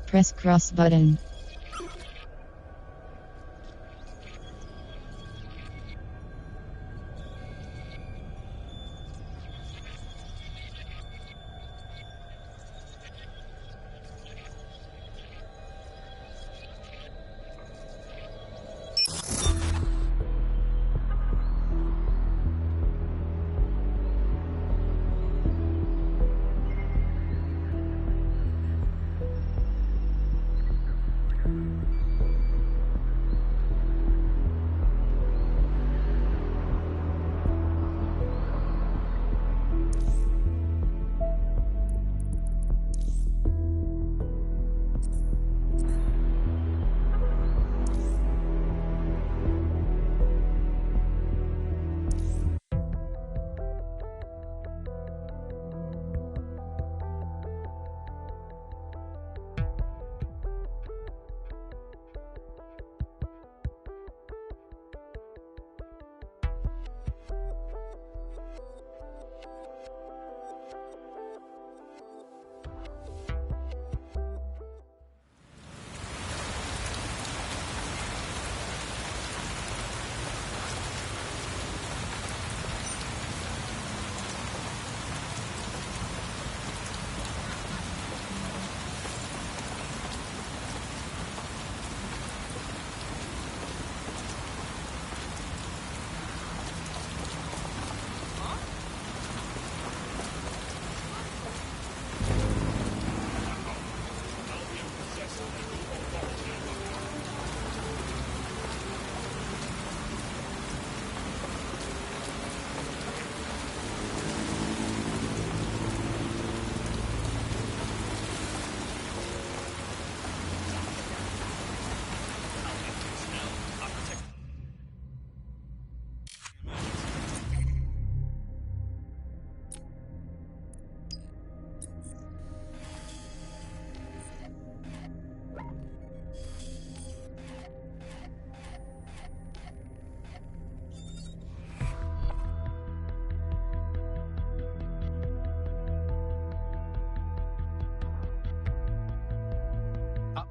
Press cross button.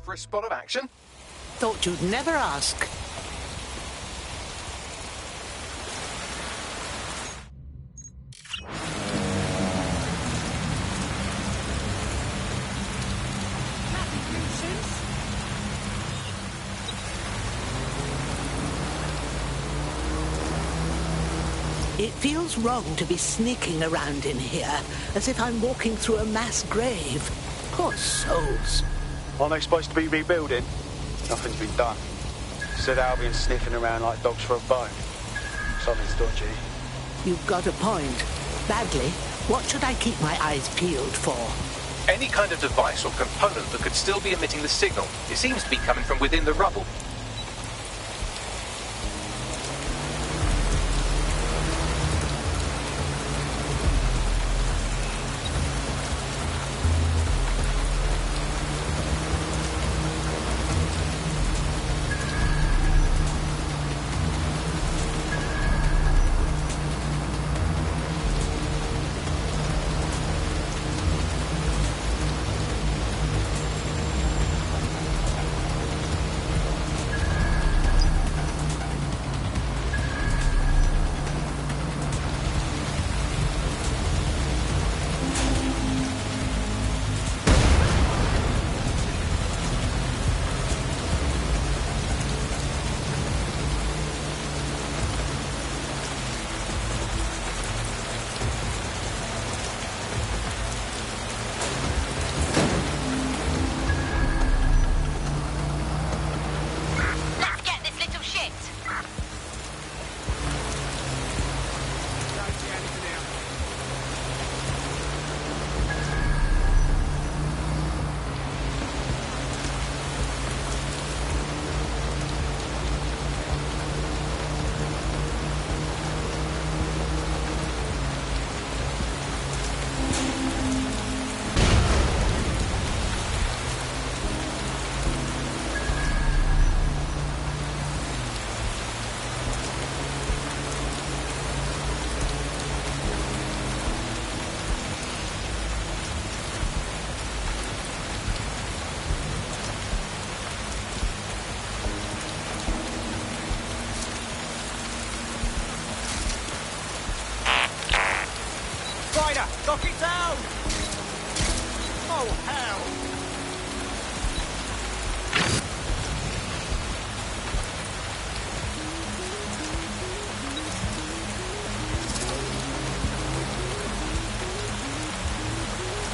For a spot of action? Thought you'd never ask. It feels wrong to be sneaking around in here, as if I'm walking through a mass grave. Poor souls. Aren't they supposed to be rebuilding? Nothing's been done. Said Albion sniffing around like dogs for a bone. Something's dodgy. You've got a point. Badly, what should I keep my eyes peeled for? Any kind of device or component that could still be emitting the signal. It seems to be coming from within the rubble. Knock it down! Oh, hell!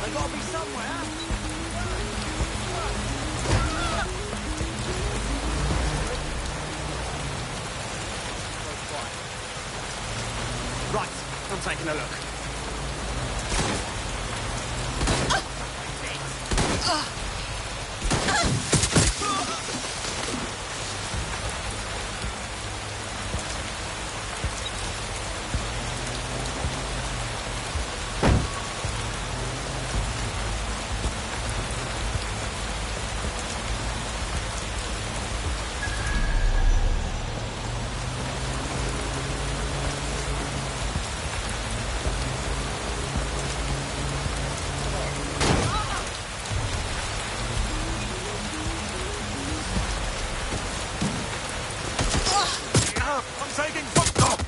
They gotta be somewhere. Right, I'm taking a look. I'm taking fuck off!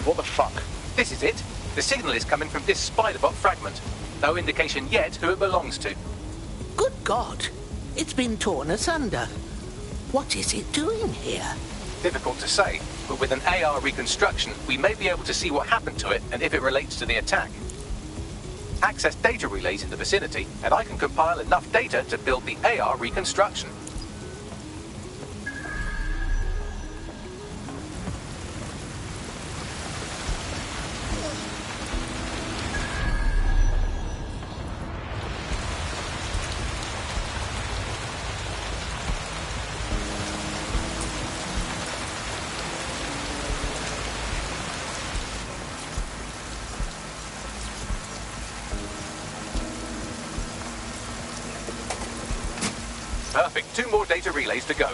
What the fuck? This is it. The signal is coming from this spider-bot fragment. No indication yet who it belongs to. Good God! It's been torn asunder. What is it doing here? Difficult to say, but with an AR reconstruction, we may be able to see what happened to it and if it relates to the attack. Access data relays in the vicinity, and I can compile enough data to build the AR reconstruction. Perfect. 2 more data relays to go.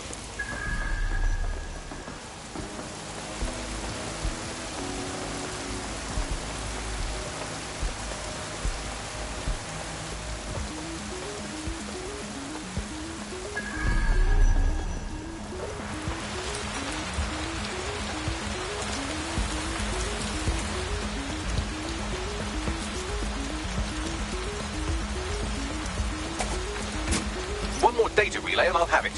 One more data relay and I'll have it.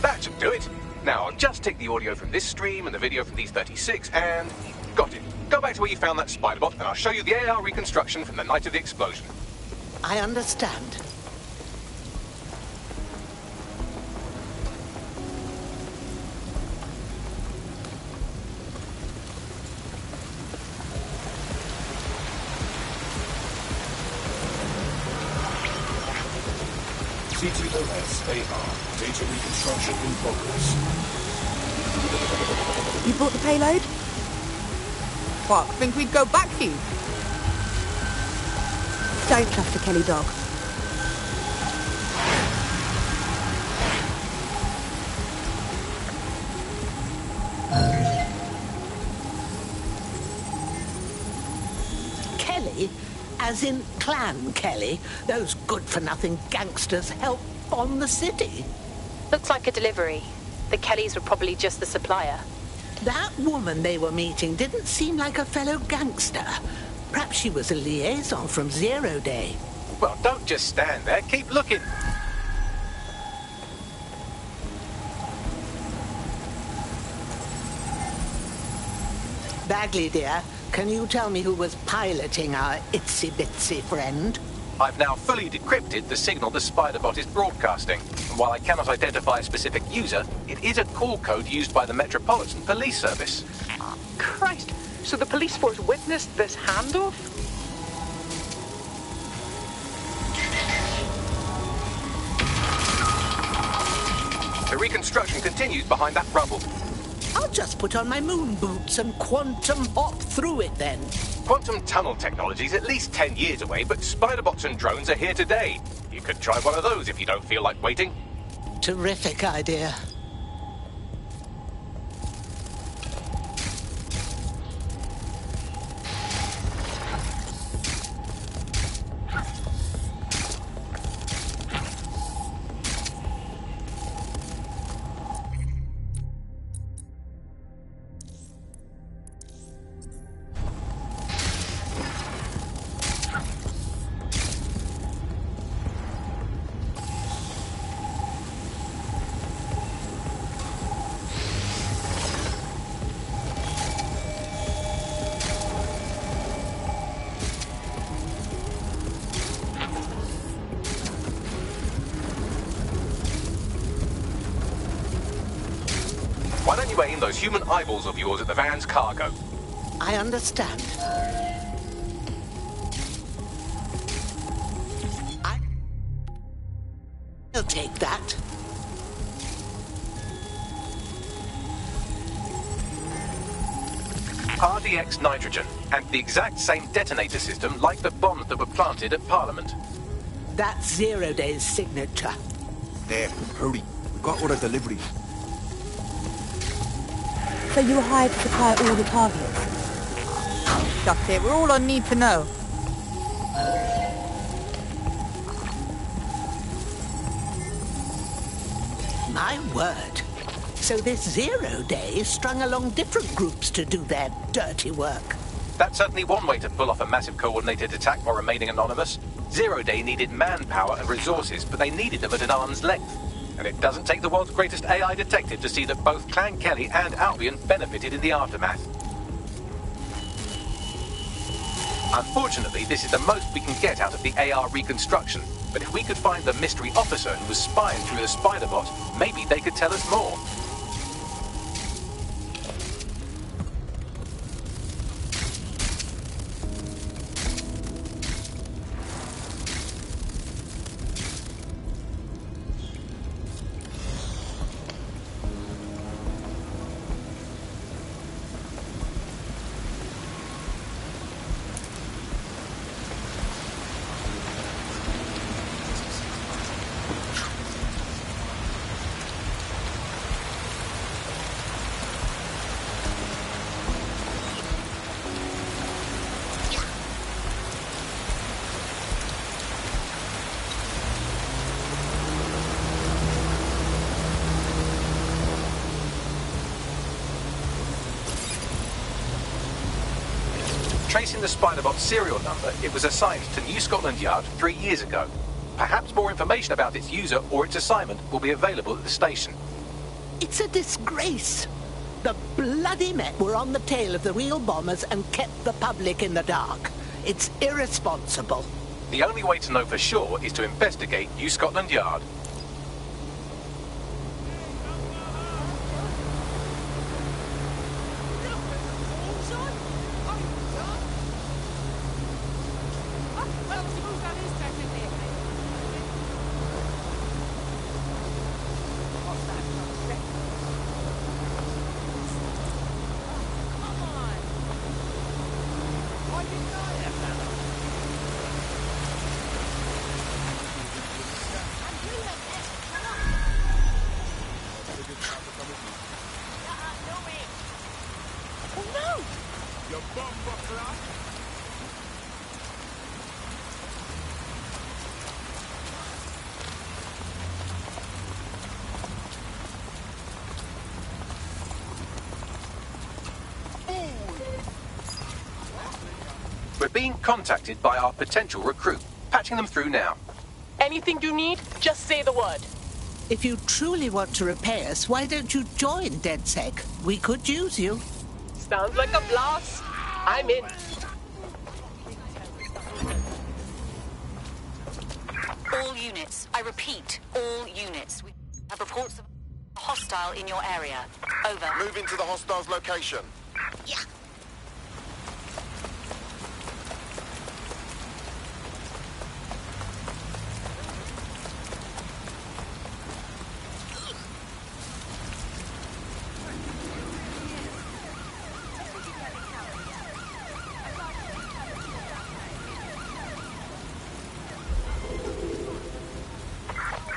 That should do it. Now I'll just take the audio from this stream and the video from these 36 and Got it. Go back to where you found that spider bot, and I'll show you the AR reconstruction from the night of the explosion. I understand. CTOS AR. Data reconstruction in progress. You brought the payload? What, think we'd go back to you? Don't trust the Kelly dog. Kelly? As in Clan Kelly? Those good-for-nothing gangsters help bomb the city? Looks like a delivery. The Kellys were probably just the supplier. That woman they were meeting didn't seem like a fellow gangster. Perhaps she was a liaison from Zero Day. Well, don't just stand there. Keep looking. Bagley, dear, can you tell me who was piloting our itsy-bitsy friend? I've now fully decrypted the signal the spider bot is broadcasting. And while I cannot identify a specific user, it is a call code used by the Metropolitan Police Service. Christ, so the police force witnessed this handoff? The reconstruction continues behind that rubble. I'll just put on my moon boots and quantum hop through it then. Quantum tunnel technology is at least 10 years away, but spider bots and drones are here today. You could try one of those if you don't feel like waiting. Terrific idea. Why don't you aim those human eyeballs of yours at the van's cargo? I understand. I'll take that. RDX nitrogen, and the exact same detonator system like the bombs that were planted at Parliament. That's Zero Day's signature. There, hurry. We've got all the deliveries. So you were hired to supply all the targets? That's it, we're all on need to know. My word. So this Zero Day strung along different groups to do their dirty work. That's certainly one way to pull off a massive coordinated attack while remaining anonymous. Zero Day needed manpower and resources, but they needed them at an arm's length. And it doesn't take the world's greatest AI detective to see that both Clan Kelly and Albion benefited in the aftermath. Unfortunately, this is the most we can get out of the AR reconstruction. But if we could find the mystery officer who was spying through the spider bot, maybe they could tell us more. Tracing the Spider-Bot's serial number, it was assigned to New Scotland Yard 3 years ago. Perhaps more information about its user or its assignment will be available at the station. It's a disgrace. The bloody Met were on the tail of the real bombers and kept the public in the dark. It's irresponsible. The only way to know for sure is to investigate New Scotland Yard. We're being contacted by our potential recruit. Patching them through now. Anything you need, just say the word. If you truly want to repay us, why don't you join DedSec? We could use you. Sounds like a blast. I'm in. All units. I repeat, all units. We have reports of a hostile in your area. Over. Move into the hostile's location. Yeah.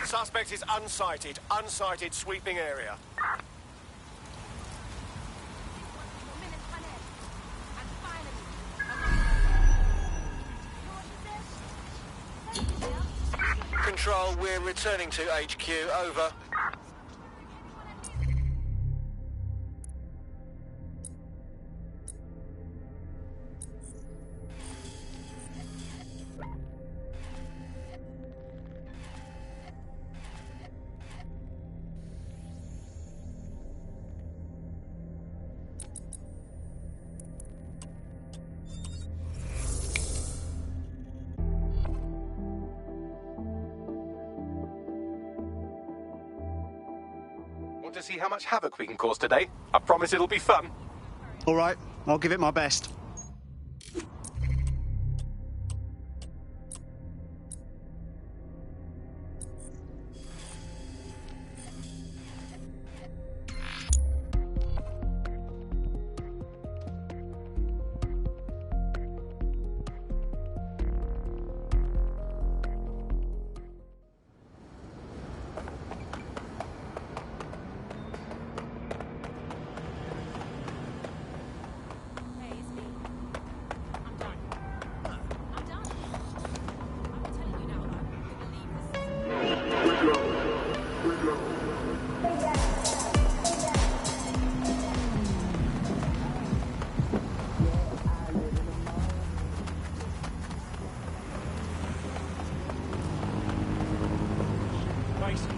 Suspect is unsighted. Unsighted sweeping area. Control, we're returning to HQ. Over. Want to see how much havoc we can cause today? I promise it'll be fun. All right, I'll give it my best.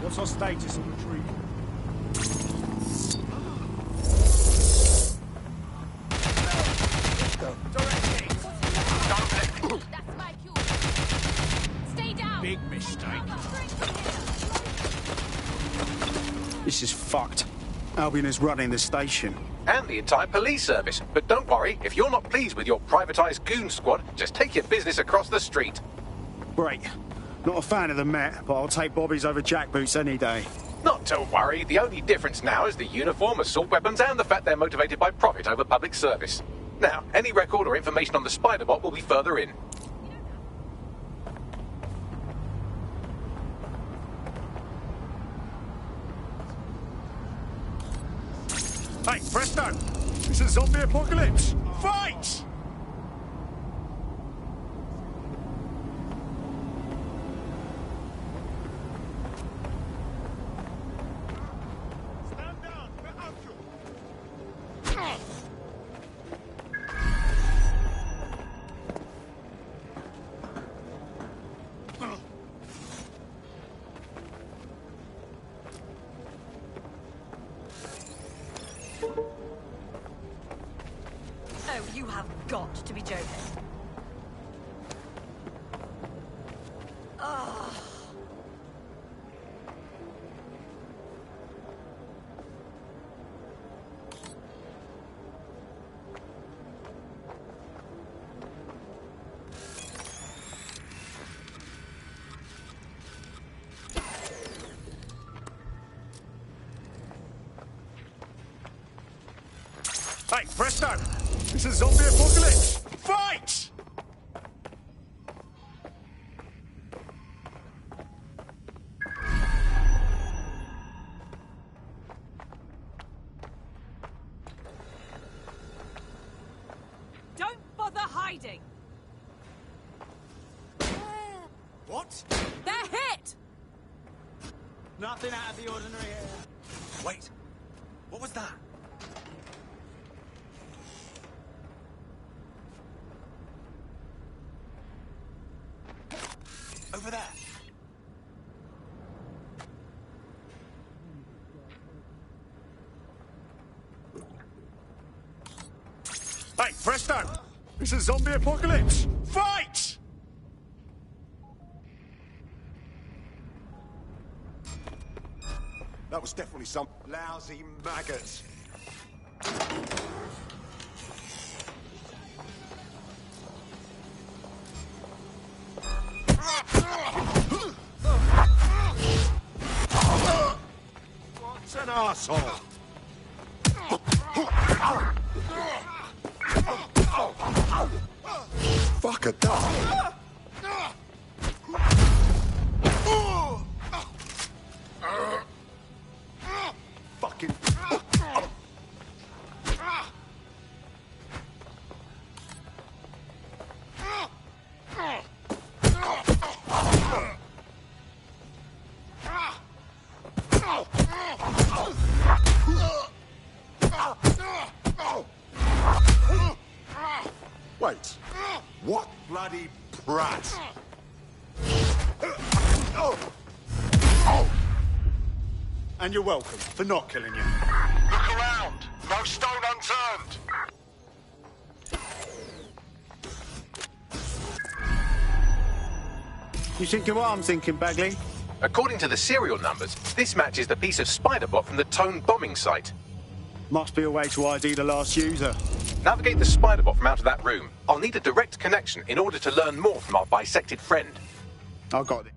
What's our status on retrieving? Big mistake. This is fucked. Albion is running the station. And the entire police service. But don't worry, if you're not pleased with your privatised goon squad, just take your business across the street. Great. Not a fan of the Met, but I'll take Bobby's over jackboots any day. Not to worry, the only difference now is the uniform, assault weapons, and the fact they're motivated by profit over public service. Now, any record or information on the Spider-Bot will be further in. Hey, presto! It's a zombie apocalypse! Fight! have got to be joking. Ugh. Hey, presto! It's a zombie apocalypse! Fight! Don't bother hiding! What? They're hit! Nothing out of the ordinary here. Wait, what was that? Over there. Hey, presto! It's a zombie apocalypse! Fight! That was definitely some lousy maggots. What's an arsehole? Fuck a duck. Fucking... Wait, what bloody brat? And you're welcome for not killing you. Look around. No stone unturned. You thinking what I'm thinking, Bagley? According to the serial numbers, this matches the piece of spider bot from the Tone bombing site. Must be a way to ID the last user. Navigate the spider bot from out of that room. I'll need a direct connection in order to learn more from our bisected friend. I got it.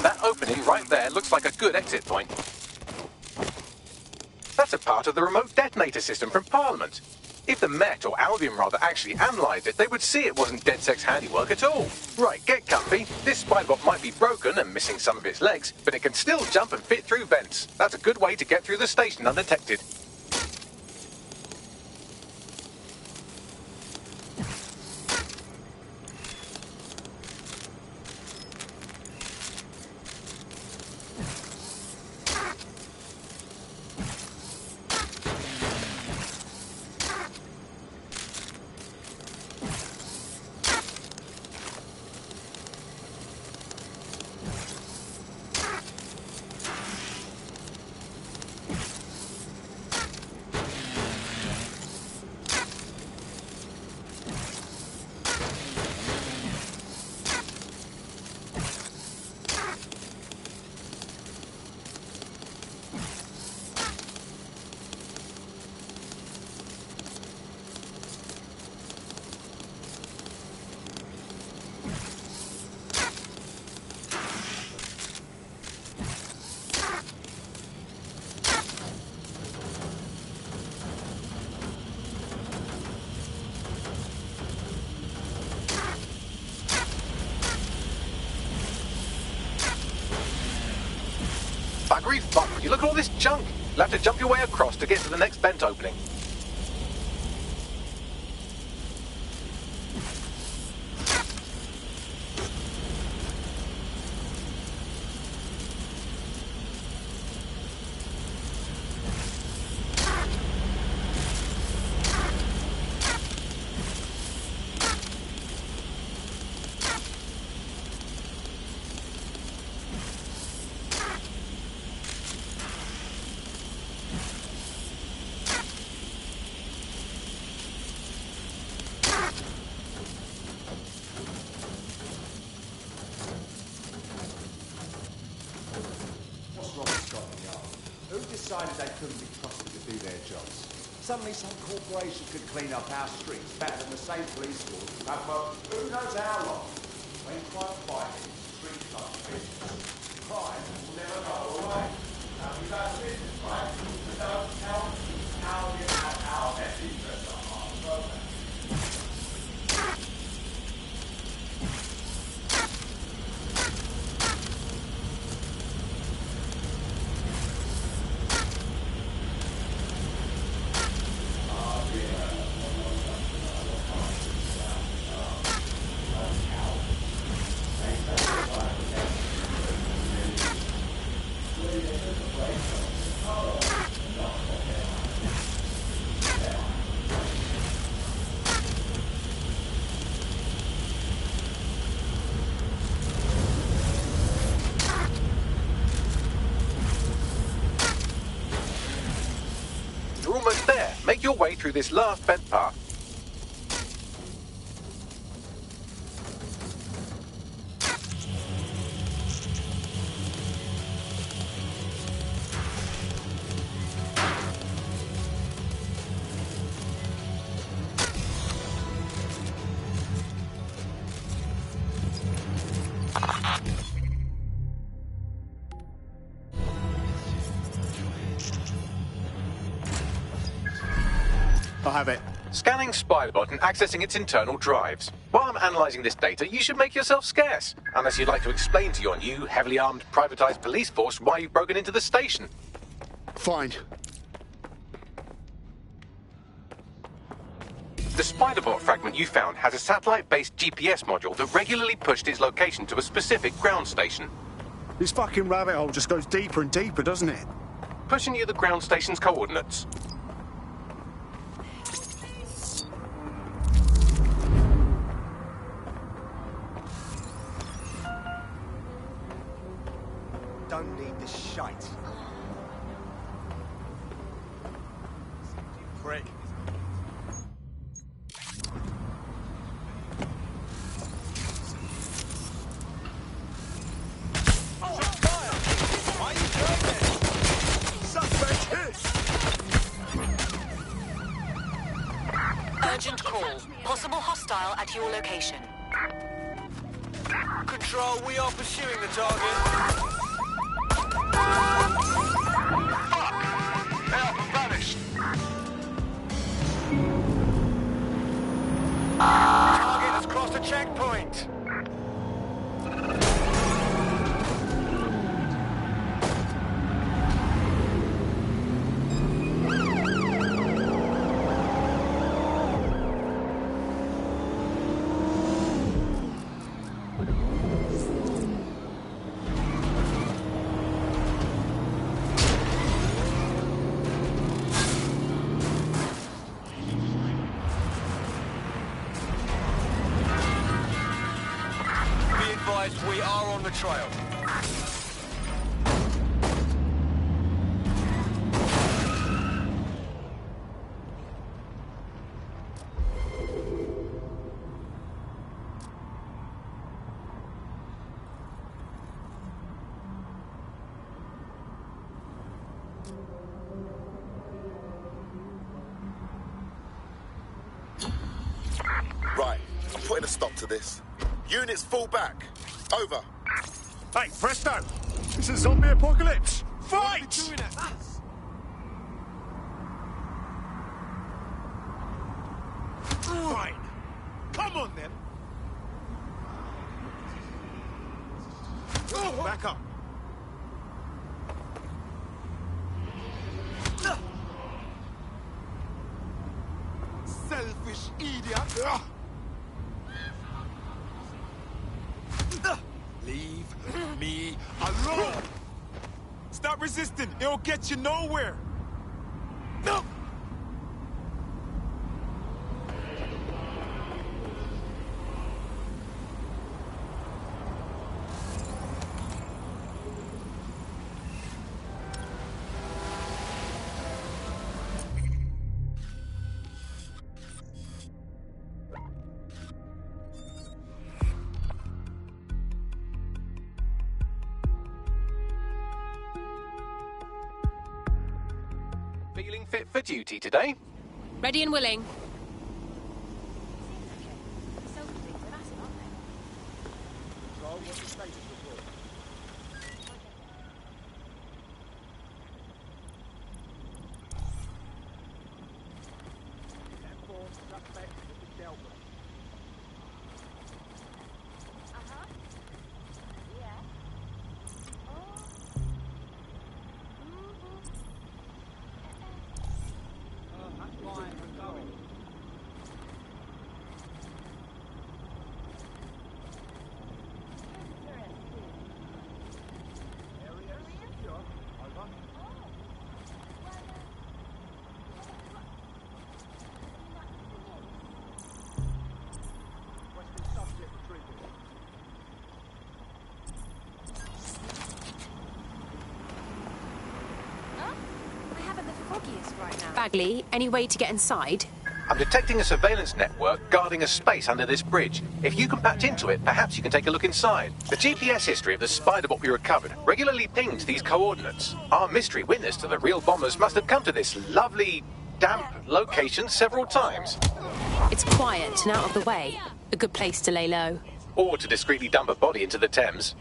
That opening right there looks like a good exit point. That's a part of the remote detonator system from Parliament. If the Met, or Albion rather, actually analysed it, they would see it wasn't DedSec's handiwork at all. Right, get comfy. This spider-bot might be broken and missing some of its legs, but it can still jump and fit through vents. That's a good way to get through the station undetected. Buggery fuck, would you look at all this junk? You'll have to jump your way across to get to the next vent opening. decided they couldn't be trusted to do their jobs. Suddenly some corporation could clean up our streets better than the same police force have for who knows how long. When crime fighting, street business, crime will never go away. Now we got business, right? Don't tell me how you have our best interests at heart. You're almost there. Make your way through this last vent path. I have it. Scanning Spybot and accessing its internal drives. While I'm analysing this data, you should make yourself scarce. Unless you'd like to explain to your new, heavily armed, privatised police force why you've broken into the station. Fine. The Spiderbot fragment you found has a satellite-based GPS module that regularly pushed its location to a specific ground station. This fucking rabbit hole just goes deeper and deeper, doesn't it? Pushing you the ground station's coordinates. Don't need this shite. Prick. Urgent call. Possible hostile at your location. Control, we are pursuing the target. Target has crossed a checkpoint. We are on the trail. Right, I'm putting a stop to this. Units fall back. Over. Hey, presto! It's a zombie apocalypse! Fight! Fine. Come on, then. Back up. Selfish idiot. Leave me alone! Stop resisting! It'll get you nowhere! No! Feeling fit for duty today? Ready and willing. Bagley, any way to get inside? I'm detecting a surveillance network guarding a space under this bridge. If you can patch into it, perhaps you can take a look inside. The GPS history of the spider bot we recovered regularly pings these coordinates. Our mystery witness to the real bombers must have come to this lovely, damp location several times. It's quiet and out of the way. A good place to lay low. Or to discreetly dump a body into the Thames.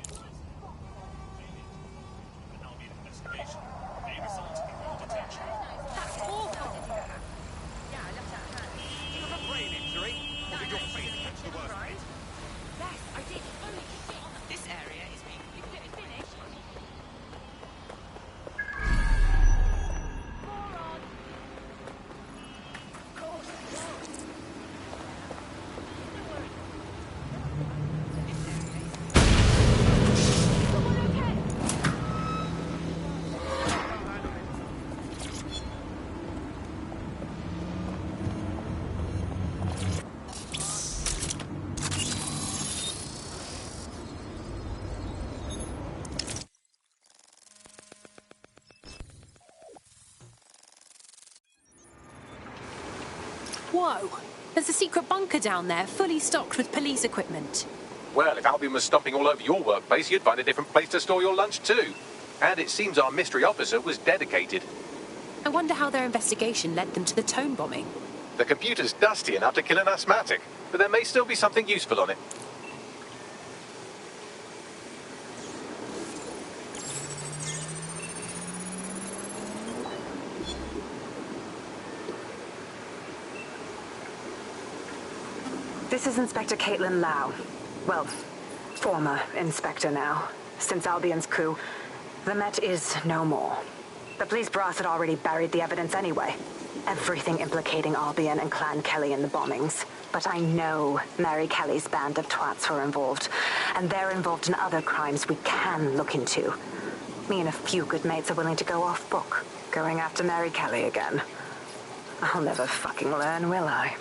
Whoa! There's a secret bunker down there, fully stocked with police equipment. Well, if Albion was stomping all over your workplace, you'd find a different place to store your lunch too. And it seems our mystery officer was dedicated. I wonder how their investigation led them to the Tone bombing. The computer's dusty enough to kill an asthmatic, but there may still be something useful on it. This is Inspector Caitlin Lau. Well, former inspector now. Since Albion's coup, the Met is no more. The police brass had already buried the evidence anyway. Everything implicating Albion and Clan Kelly in the bombings. But I know Mary Kelly's band of twats were involved. And they're involved in other crimes we can look into. Me and a few good mates are willing to go off book, going after Mary Kelly again. I'll never fucking learn, will I?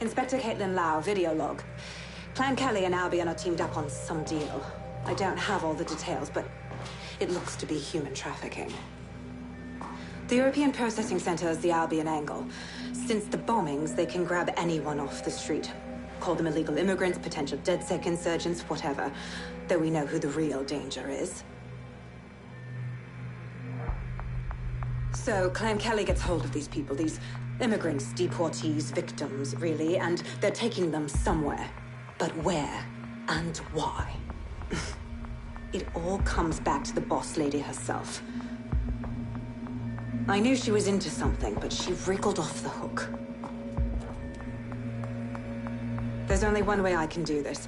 Inspector Caitlin Lau, video log. Clan Kelly and Albion are teamed up on some deal. I don't have all the details, but it looks to be human trafficking. The European Processing Center is the Albion angle. Since the bombings, they can grab anyone off the street. Call them illegal immigrants, potential DedSec insurgents, whatever. Though we know who the real danger is. So, Clan Kelly gets hold of these people, these immigrants, deportees, victims, really, and they're taking them somewhere. But where and why? It all comes back to the boss lady herself. I knew she was into something, but she wriggled off the hook. There's only one way I can do this.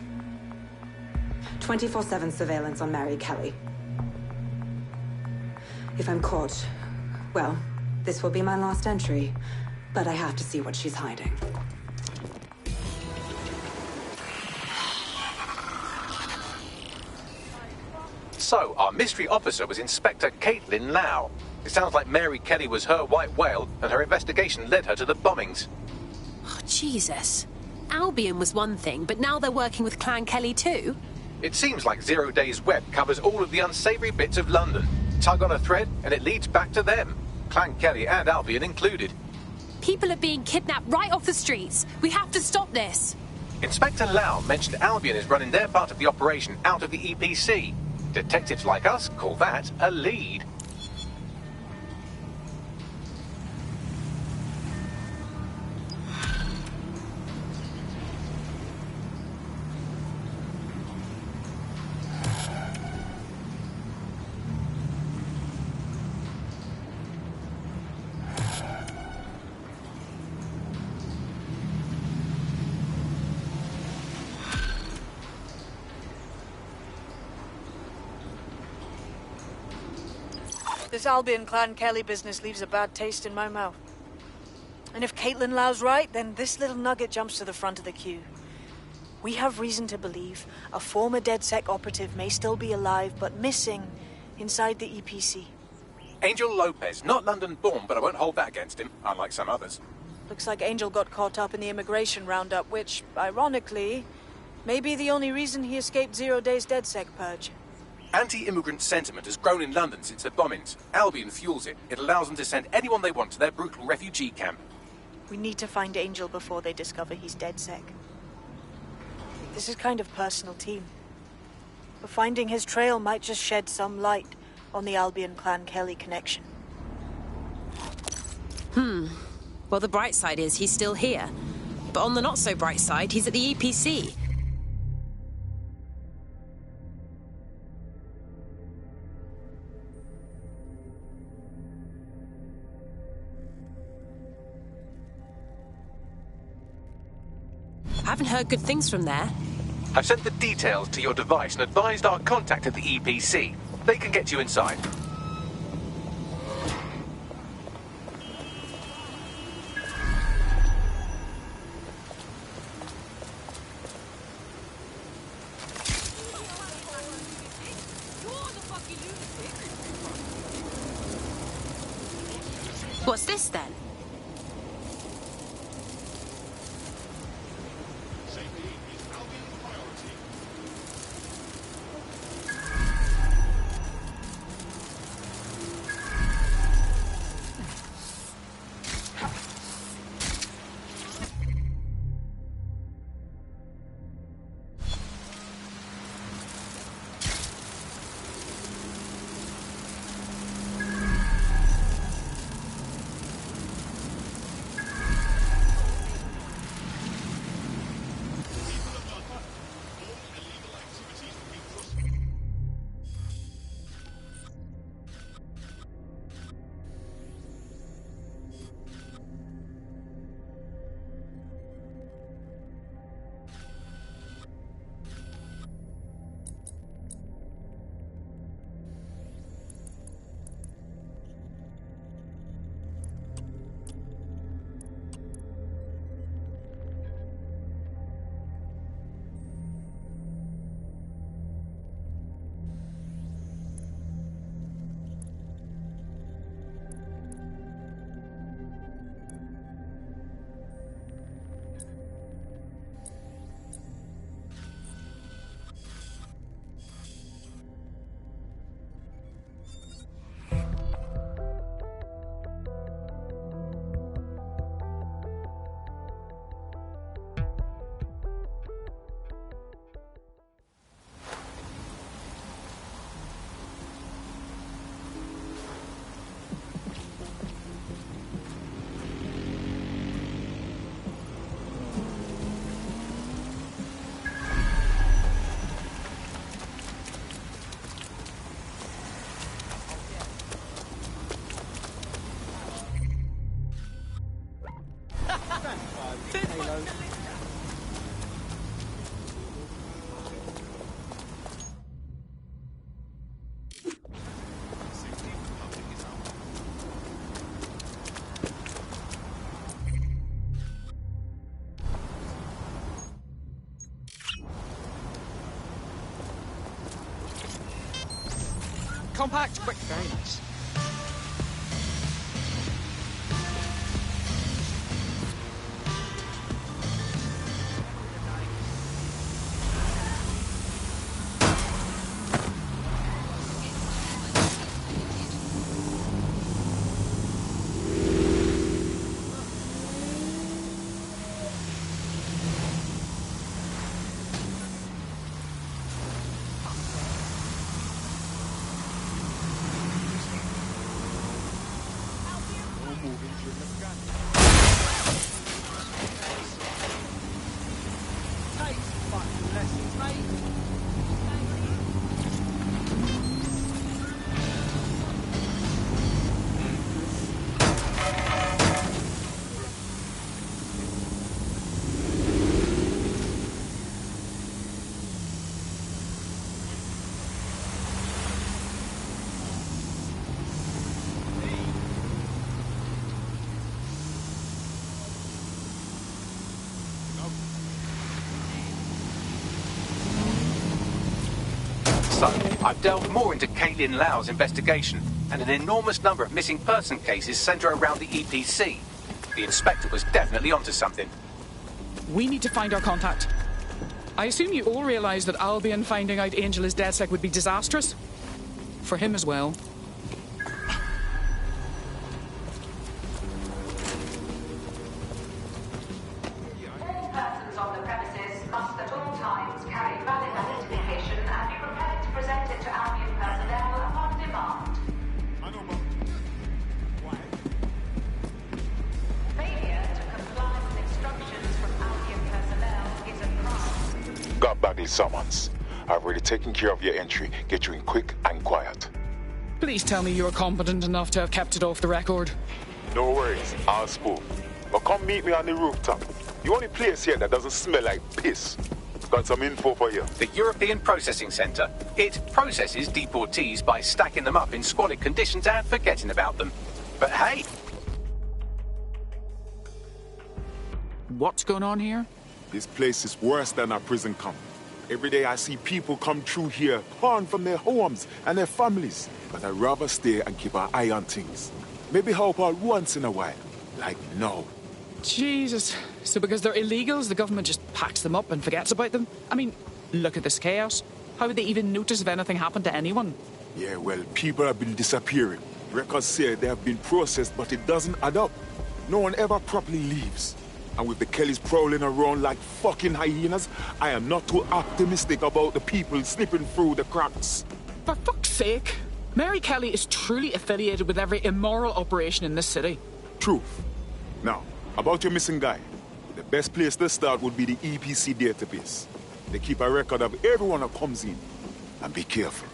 24/7 surveillance on Mary Kelly. If I'm caught, well, this will be my last entry. But I have to see what she's hiding. So, our mystery officer was Inspector Caitlin Lau. It sounds like Mary Kelly was her white whale, and her investigation led her to the bombings. Oh, Jesus. Albion was one thing, but now they're working with Clan Kelly too? It seems like 0 Days Web covers all of the unsavory bits of London. Tug on a thread, and it leads back to them. Clan Kelly and Albion included. People are being kidnapped right off the streets. We have to stop this. Inspector Lau mentioned Albion is running their part of the operation out of the EPC. Detectives like us call that a lead. This Albion Clan Kelly business leaves a bad taste in my mouth. And if Caitlin Lau's right, then this little nugget jumps to the front of the queue. We have reason to believe a former DedSec operative may still be alive, but missing inside the EPC. Angel Lopez, not London-born, but I won't hold that against him, unlike some others. Looks like Angel got caught up in the immigration roundup, which, ironically, may be the only reason he escaped 0 Days DedSec purge. Anti-immigrant sentiment has grown in London since the bombings. Albion fuels it. It allows them to send anyone they want to their brutal refugee camp. We need to find Angel before they discover he's DedSec. This is kind of personal team. But finding his trail might just shed some light on the Albion Clan Kelly connection. Well, the bright side is he's still here. But on the not-so-bright side, he's at the EPC. Haven't heard good things from there. I've sent the details to your device and advised our contact at the EPC. They can get you inside. What's this then? compact? Quick, very nice. So, I've delved more into Caitlin Lau's investigation, and an enormous number of missing person cases centre around the EPC. The inspector was definitely onto something. We need to find our contact. I assume you all realise that Albion finding out Angel is DedSec would be disastrous? For him as well. Summons. I've already taken care of your entry. Get you in quick and quiet. Please tell me you're competent enough to have kept it off the record. No worries, I'll spool. But come meet me on the rooftop. The only place here that doesn't smell like piss. Got some info for you. The European Processing Centre. It processes deportees by stacking them up in squalid conditions and forgetting about them. But hey! What's going on here? This place is worse than a prison camp. Every day I see people come through here, torn from their homes and their families. But I'd rather stay and keep an eye on things. Maybe help out once in a while. Like now. Jesus. So because they're illegals, the government just packs them up and forgets about them? I mean, look at this chaos. How would they even notice if anything happened to anyone? Yeah, well, people have been disappearing. Records say they have been processed, but it doesn't add up. No one ever properly leaves. And with the Kellys prowling around like fucking hyenas, I am not too optimistic about the people slipping through the cracks. For fuck's sake. Mary Kelly is truly affiliated with every immoral operation in this city. Truth. Now, about your missing guy. The best place to start would be the EPC database. They keep a record of everyone that comes in. And be careful.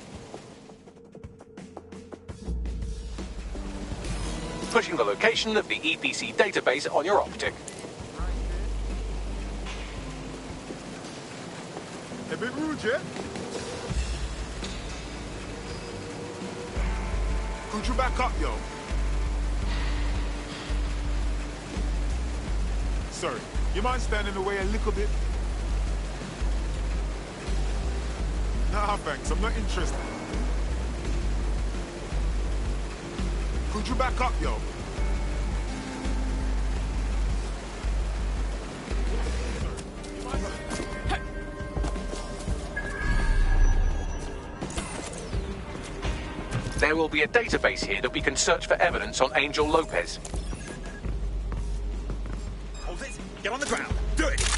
Pushing the location of the EPC database on your optic. A bit rude, yeah? Could you back up, yo? Sorry, you mind standing in the way a little bit? Nah, thanks, I'm not interested. Could you back up, yo? There will be a database here that we can search for evidence on Angel Lopez. Hold it. Get on the ground. Do it.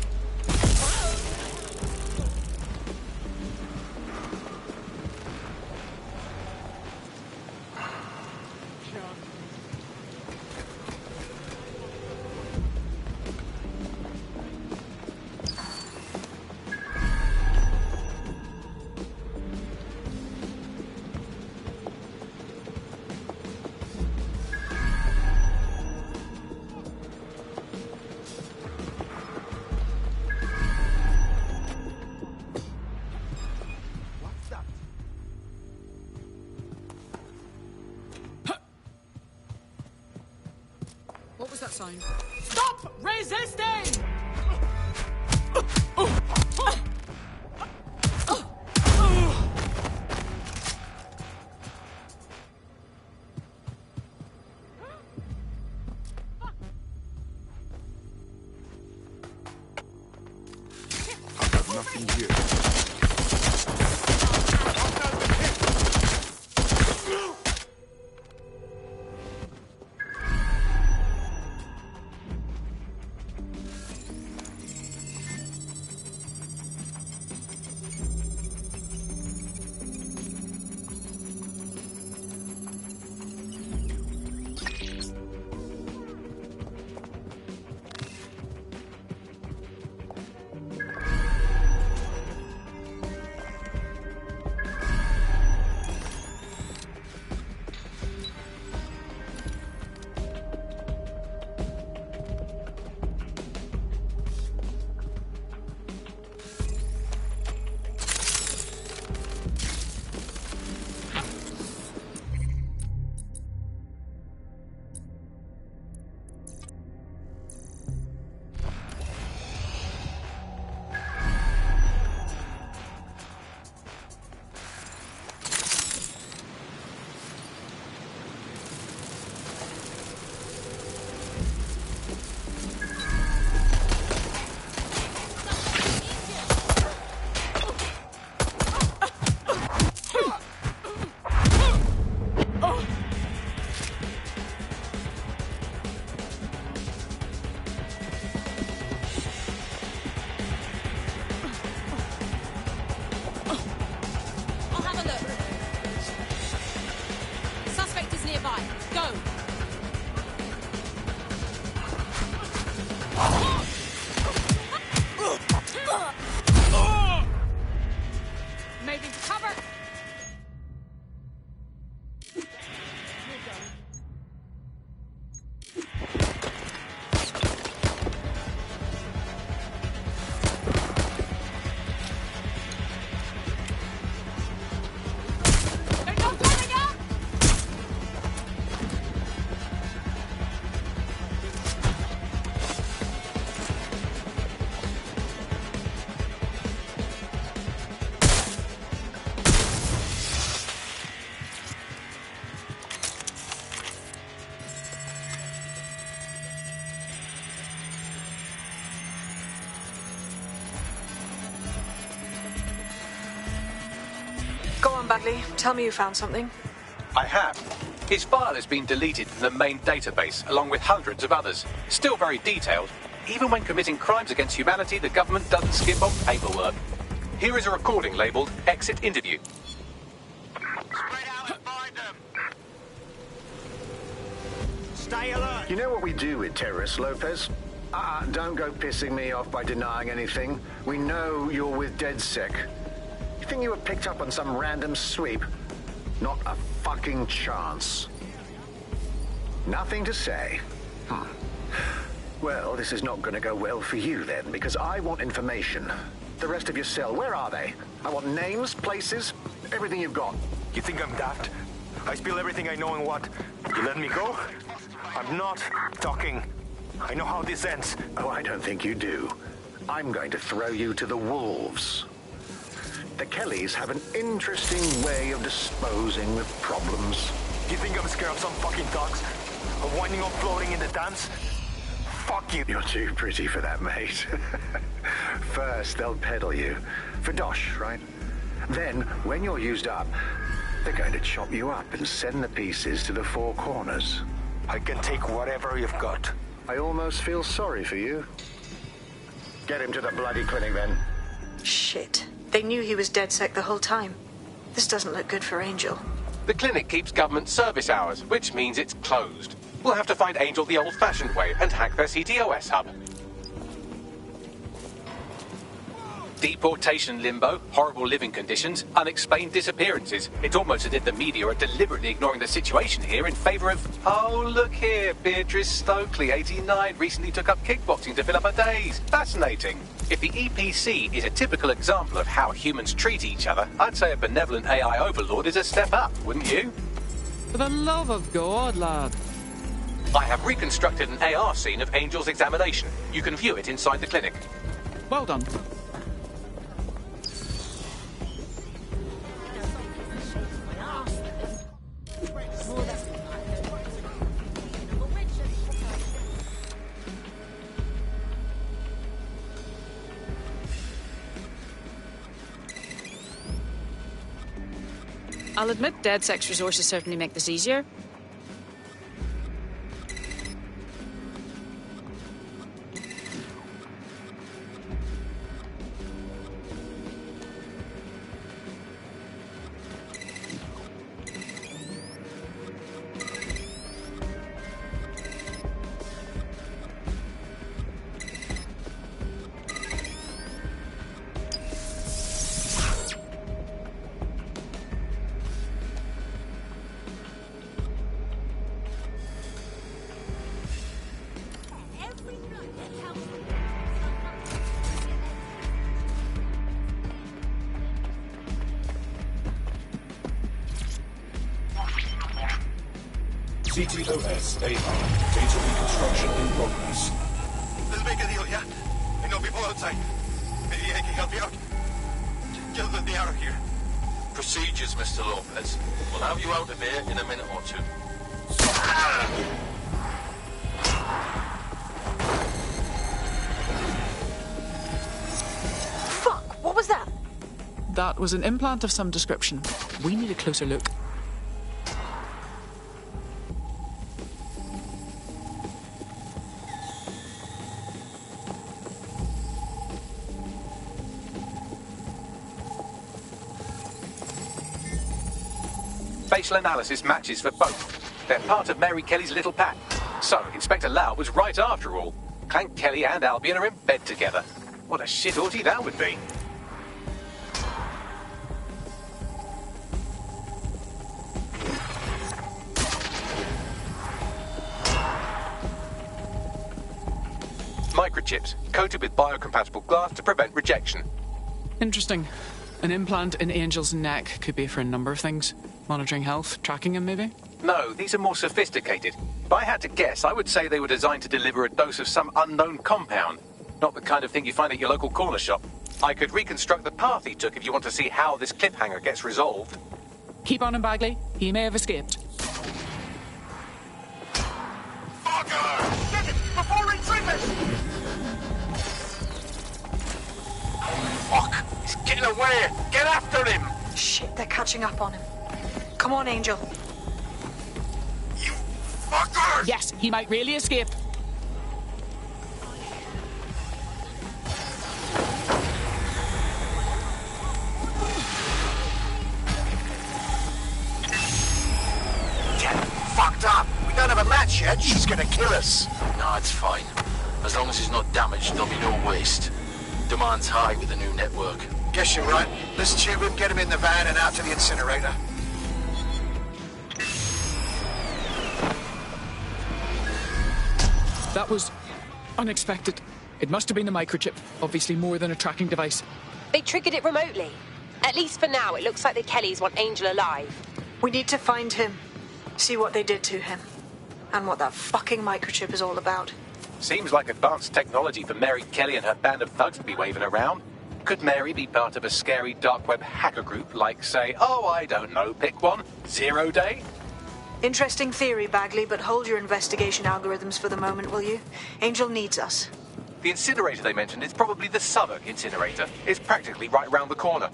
What was that sign? Stop resisting! Nothing here. Go on, Bagley. Tell me you found something. I have. His file has been deleted from the main database, along with hundreds of others. Still very detailed. Even when committing crimes against humanity, the government doesn't skip on paperwork. Here is a recording labelled Exit Interview. Stay alert. You know what we do with terrorists, Lopez? Don't go pissing me off by denying anything. We know you're with DedSec. You think you were picked up on some random sweep? Not a fucking chance. Nothing to say. Well, this is not going to go well for you then, because I want information. The rest of your cell, where are they? I want names, places, everything you've got. You think I'm daft? I spill everything I know and what? You let me go? I'm not talking. I know how this ends. Oh, I don't think you do. I'm going to throw you to the wolves. The Kellys have an interesting way of disposing of problems. You think I'm scared of some fucking dogs? Of winding up floating in the dance? Fuck you. You're too pretty for that, mate. First, they'll peddle you. For dosh, right? Then, when you're used up, they're going to chop you up and send the pieces to the four corners. I can take whatever you've got. I almost feel sorry for you. Get him to the bloody clinic, then. Shit. They knew he was DedSec the whole time. This doesn't look good for Angel. The clinic keeps government service hours, which means it's closed. We'll have to find Angel the old-fashioned way and hack their CTOS hub. Deportation limbo, horrible living conditions, unexplained disappearances. It's almost as if the media are deliberately ignoring the situation here in favour of... Oh, look here, Beatrice Stokely, 89, recently took up kickboxing to fill up her days. Fascinating. If the EPC is a typical example of how humans treat each other, I'd say a benevolent AI overlord is a step up, wouldn't you? For the love of God, lad. I have reconstructed an AR scene of Angel's examination. You can view it inside the clinic. Well done. I'll admit DedSec's resources certainly make this easier. CTOS AR. Data reconstruction in progress. Let's make a deal, yeah? I know people outside. Maybe I can help you out. Get the out of here. Procedures, Mr. Lopez. We'll have you out of here in a minute or two. Fuck, what was that? That was an implant of some description. We need a closer look. Facial analysis matches for both. They're part of Mary Kelly's little pack. So, Inspector Lau was right after all. Clank Kelly and Albion are in bed together. What a shit orgy that would be. Microchips, coated with biocompatible glass to prevent rejection. Interesting. An implant in Angel's neck could be for a number of things. Monitoring health, tracking him maybe? No, these are more sophisticated. If I had to guess, I would say they were designed to deliver a dose of some unknown compound. Not the kind of thing you find at your local corner shop. I could reconstruct the path he took if you want to see how this cliffhanger gets resolved. Keep on him, Bagley. He may have escaped. Fucker! Get it! Before he triggers! Fuck! He's getting away! Get after him! Shit, they're catching up on him. Come on, Angel. You fucker! Yes, he might really escape. Get fucked up! We don't have a match yet. She's gonna kill us. No, it's fine. As long as he's not damaged, there'll be no waste. Demand's high with the new network. Guess you're right. Let's tube him, get him in the van and out to the incinerator. That was unexpected. It must have been the microchip. Obviously more than a tracking device. They triggered it remotely. At least for now, it looks like the Kellys want Angel alive. We need to find him. See what they did to him. And what that fucking microchip is all about. Seems like advanced technology for Mary Kelly and her band of thugs to be waving around. Could Mary be part of a scary dark web hacker group like, say, oh, I don't know, pick one, 0 Day? Interesting theory, Bagley, but hold your investigation algorithms for the moment, will you? Angel needs us. The incinerator they mentioned is probably the Southwark incinerator. It's practically right round the corner.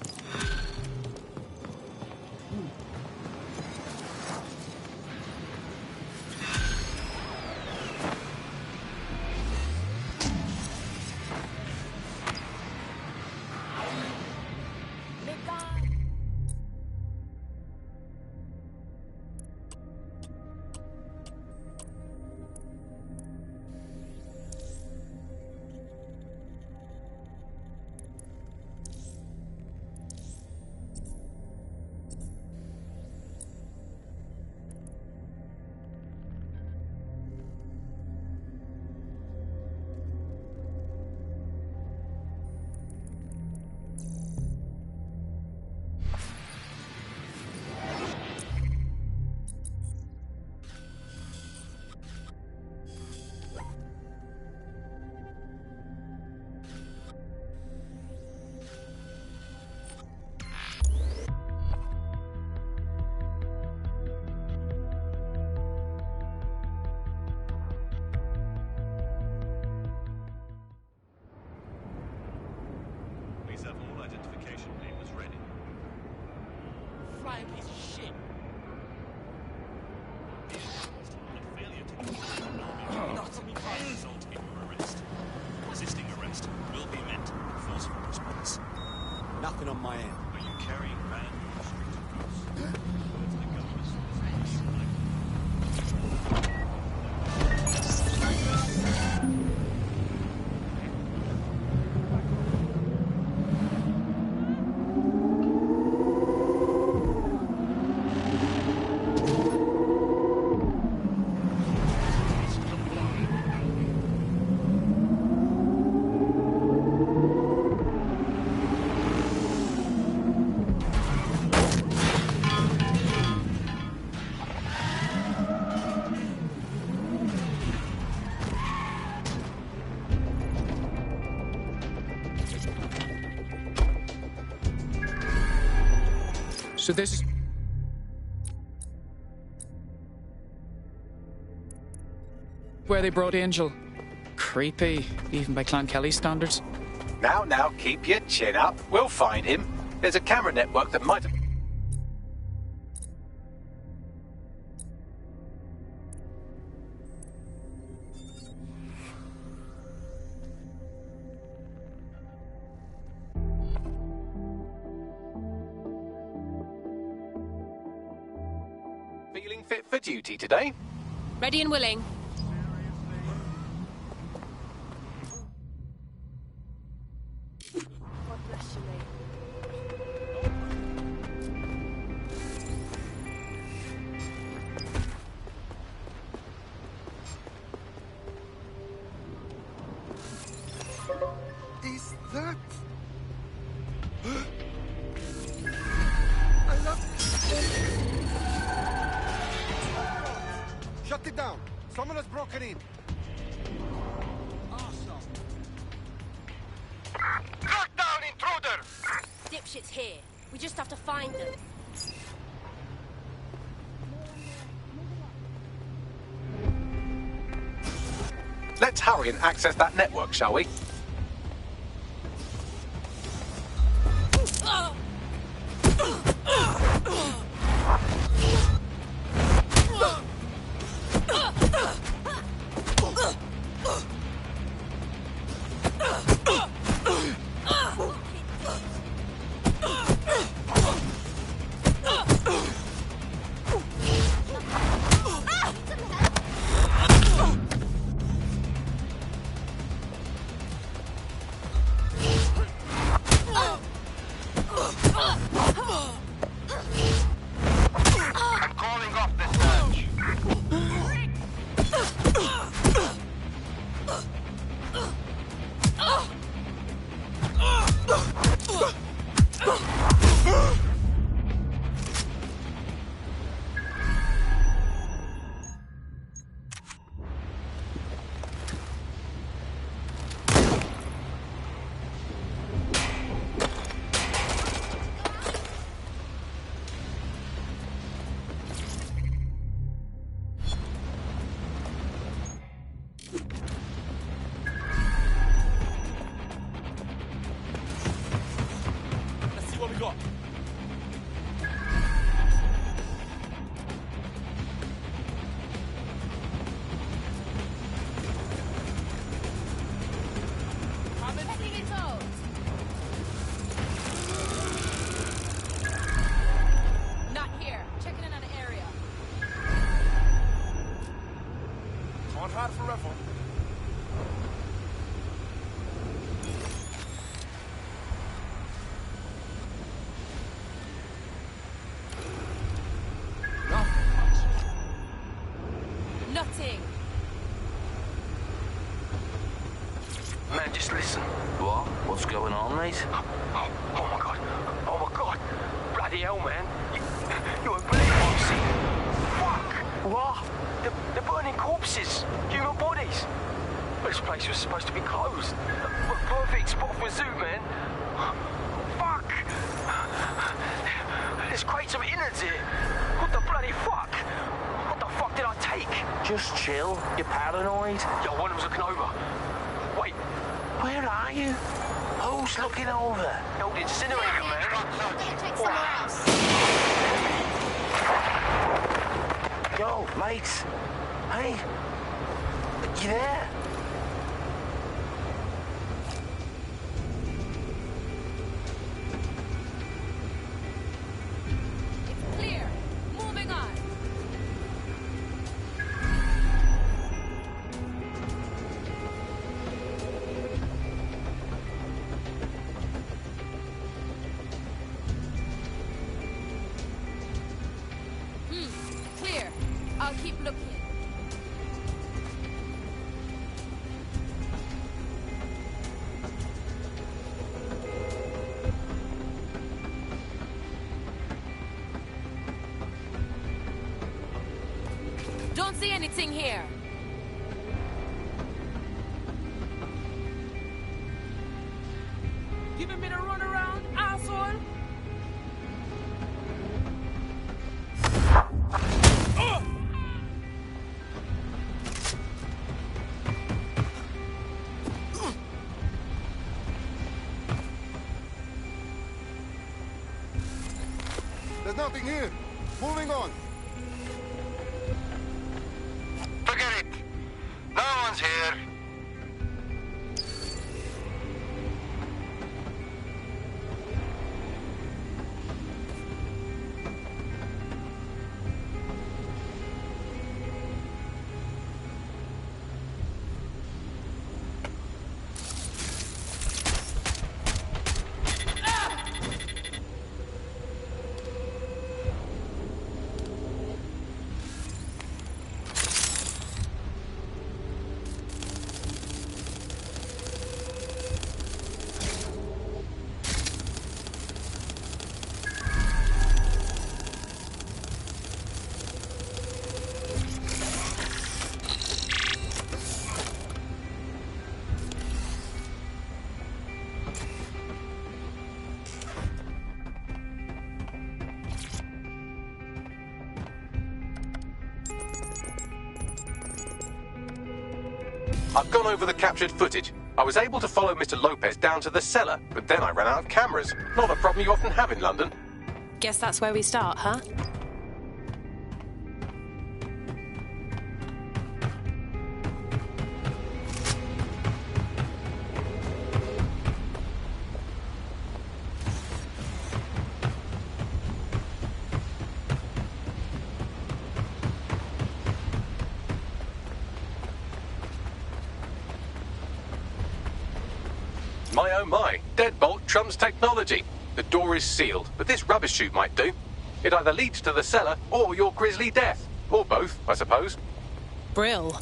Please have all identification papers ready. Flying piece of shit. nothing on my end. Are you carrying banned So this is... where they brought Angel. Creepy, even by Clan Kelly's standards. Now, keep your chin up. We'll find him. There's a camera network that might have... Feeling fit for duty today? Ready and willing. God bless you, mate. Is that... I love... Shut it down. Someone has broken in. Lock down, intruder! Dipshit's here. We just have to find them. Let's hurry and access that network, shall we? I'm calling off the search. Let's see what we got. Not here. Checking in on an area. Can't hide forever. Nothing. Man, just listen. What? What's going on, mate? Oh my god. Oh my god. Bloody hell, man. You won't believe what I've seen. Fuck! What? They're burning corpses. Human bodies. This place was supposed to be closed. A perfect spot for a zoo, man. Fuck! There's crates of innards here. What the bloody fuck? What the fuck did I take? Just chill. You're paranoid. Yeah, one of them's looking over. Wait. Where are you? Who's looking over? The old incinerator, man. Yo, mates. Hey. You there? fencing here. Giving me the runaround, asshole. There's nothing here. Moving on. Forget it. No one's here. I've gone over the captured footage. I was able to follow Mr. Lopez down to the cellar, but then I ran out of cameras. Not a problem you often have in London. Guess that's where we start, huh? My oh my, deadbolt trumps technology. The door is sealed, but this rubbish chute might do. It either leads to the cellar or your grisly death. Or both, I suppose. Brill.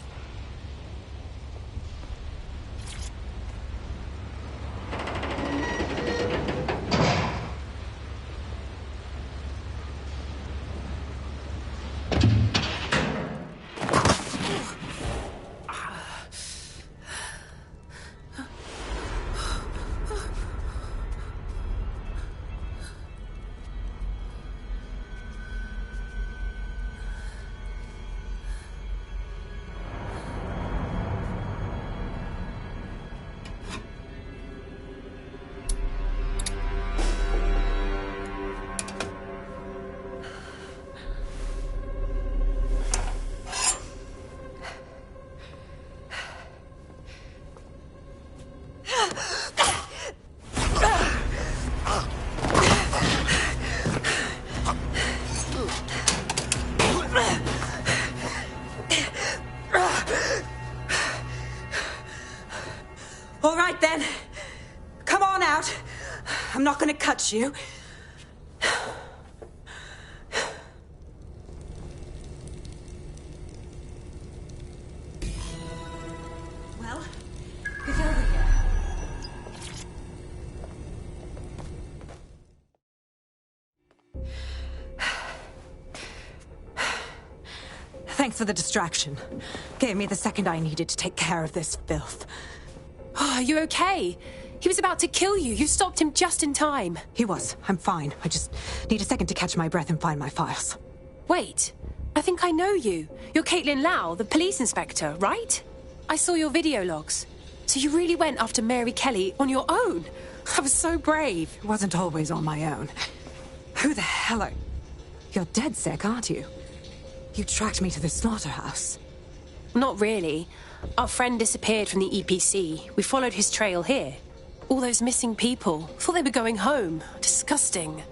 All right, then. Come on out. I'm not gonna cut you. Well, it's over here. Thanks for the distraction. Gave me the second I needed to take care of this filth. Oh, are you okay? He was about to kill you. You stopped him just in time. He was. I'm fine. I just need a second to catch my breath and find my files. Wait, I think I know you. You're Caitlin Lau, the police inspector, right? I saw your video logs. So you really went after Mary Kelly on your own? I was so brave. It wasn't always on my own. Who the hell are... You're dead sick, aren't you? You tracked me to the slaughterhouse. Not really. Our friend disappeared from the EPC. We followed his trail here. All those missing people. Thought they were going home. Disgusting.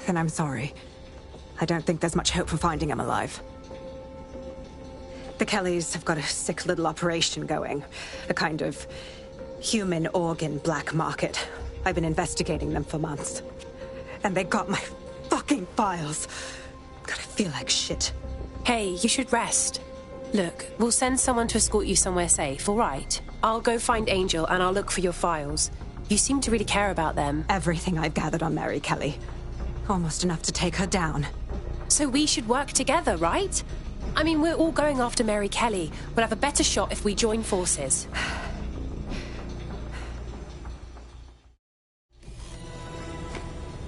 Then I'm sorry. I don't think there's much hope for finding him alive. The Kellys have got a sick little operation going. A kind of human organ black market. I've been investigating them for months. And they got my fucking files. God, I feel like shit. Hey, you should rest. Look, we'll send someone to escort you somewhere safe, all right? I'll go find Angel and I'll look for your files. You seem to really care about them. Everything I've gathered on Mary Kelly. Almost enough to take her down. So we should work together, right? I mean, we're all going after Mary Kelly. We'll have a better shot if we join forces.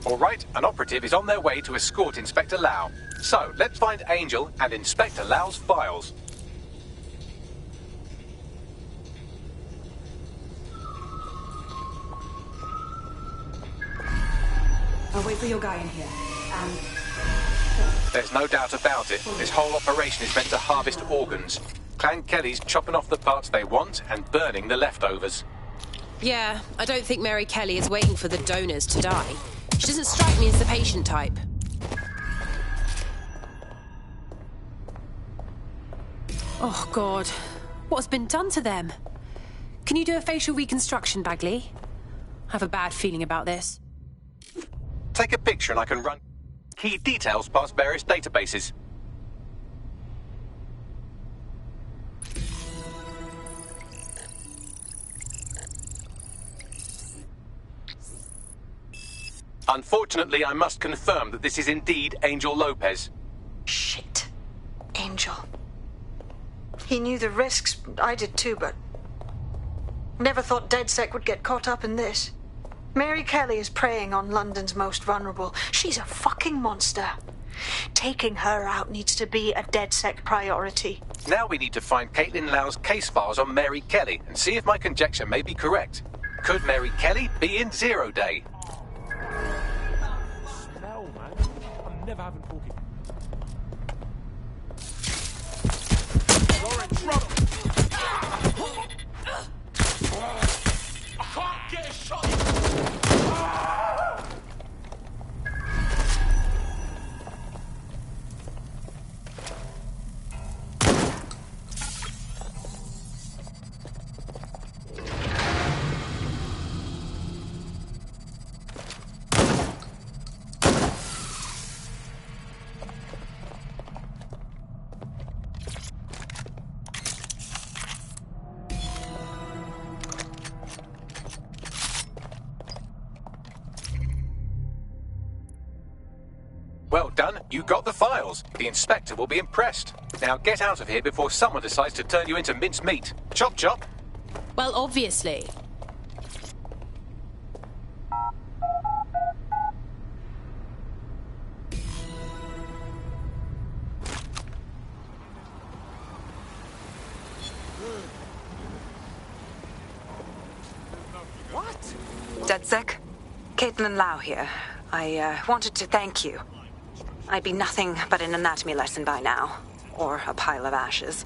All right, an operative is on their way to escort Inspector Lau. So, let's find Angel and Inspector Lau's files. I'll wait for your guy in here. There's no doubt about it. This whole operation is meant to harvest organs. Clan Kelly's chopping off the parts they want and burning the leftovers. Yeah, I don't think Mary Kelly is waiting for the donors to die. She doesn't strike me as the patient type. Oh, God. What has been done to them? Can you do a facial reconstruction, Bagley? I have a bad feeling about this. Take a picture and I can run key details past various databases. Unfortunately, I must confirm that this is indeed Angel Lopez. Shit. Angel. He knew the risks. I did too, but... never thought DedSec would get caught up in this. Mary Kelly is preying on London's most vulnerable. She's a fucking monster. Taking her out needs to be a DedSec priority. Now we need to find Caitlin Lau's case files on Mary Kelly and see if my conjecture may be correct. Could Mary Kelly be in Zero Day? Smell, man. I'm never having talking. You're in trouble. I can't get a shot. Well done, you got the files. The inspector will be impressed. Now get out of here before someone decides to turn you into mincemeat. Chop chop. Well, obviously. What? DedSec? Caitlin Lau here. I wanted to thank you. I'd be nothing but an anatomy lesson by now. Or a pile of ashes.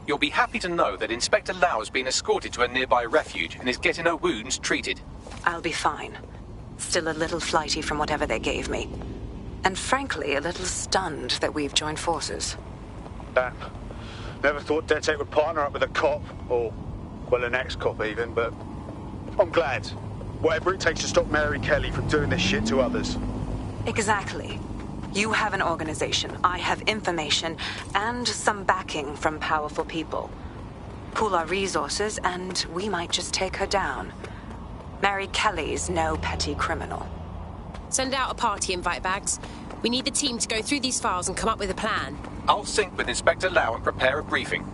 You'll be happy to know that Inspector Lau has been escorted to a nearby refuge and is getting her wounds treated. I'll be fine. Still a little flighty from whatever they gave me. And frankly, a little stunned that we've joined forces. Damn. Never thought DedSec would partner up with a cop, or, well, an ex-cop even, but I'm glad. Whatever it takes to stop Mary Kelly from doing this shit to others. Exactly. You have an organization, I have information, and some backing from powerful people. Pool our resources, and we might just take her down. Mary Kelly's no petty criminal. Send out a party invite, Bags. We need the team to go through these files and come up with a plan. I'll sync with Inspector Lau and prepare a briefing.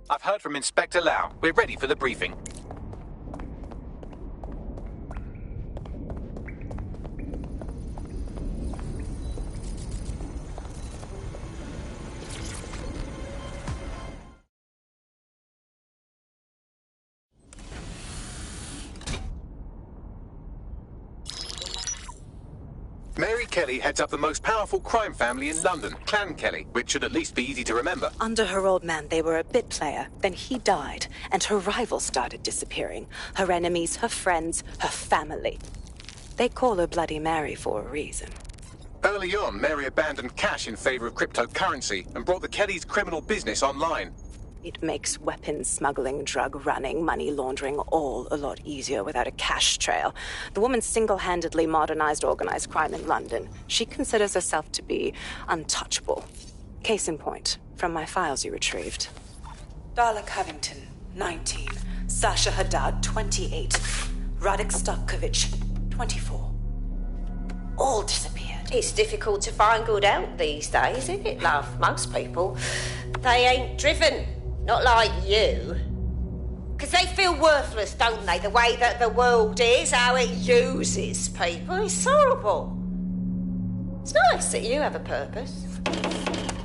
I've heard from Inspector Lau. We're ready for the briefing. Mary Kelly heads up the most powerful crime family in London, Clan Kelly, which should at least be easy to remember. Under her old man, they were a bit player. Then he died, and her rivals started disappearing. Her enemies, her friends, her family. They call her Bloody Mary for a reason. Early on, Mary abandoned cash in favor of cryptocurrency and brought the Kellys' criminal business online. It makes weapons smuggling, drug running, money laundering all a lot easier without a cash trail. The woman single-handedly modernized organized crime in London. She considers herself to be untouchable. Case in point, from my files you retrieved. Darla Covington, 19. Sasha Haddad, 28. Radek Stokovich, 24. All disappeared. It's difficult to find good help these days, isn't it, love? Most people, they ain't driven. Not like you. Because they feel worthless, don't they? The way that the world is, how it uses people. It's horrible. It's nice that you have a purpose.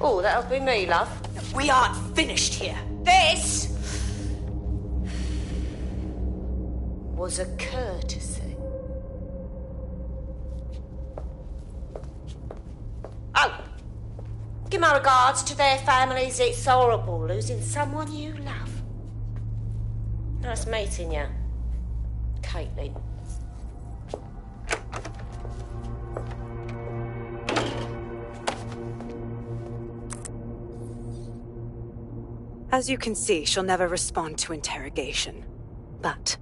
Oh, that'll be me, love. We aren't finished here. This was a courtesy. Oh, give my regards to their families. It's horrible losing someone you love. Nice meeting you, Caitlin. As you can see, she'll never respond to interrogation. But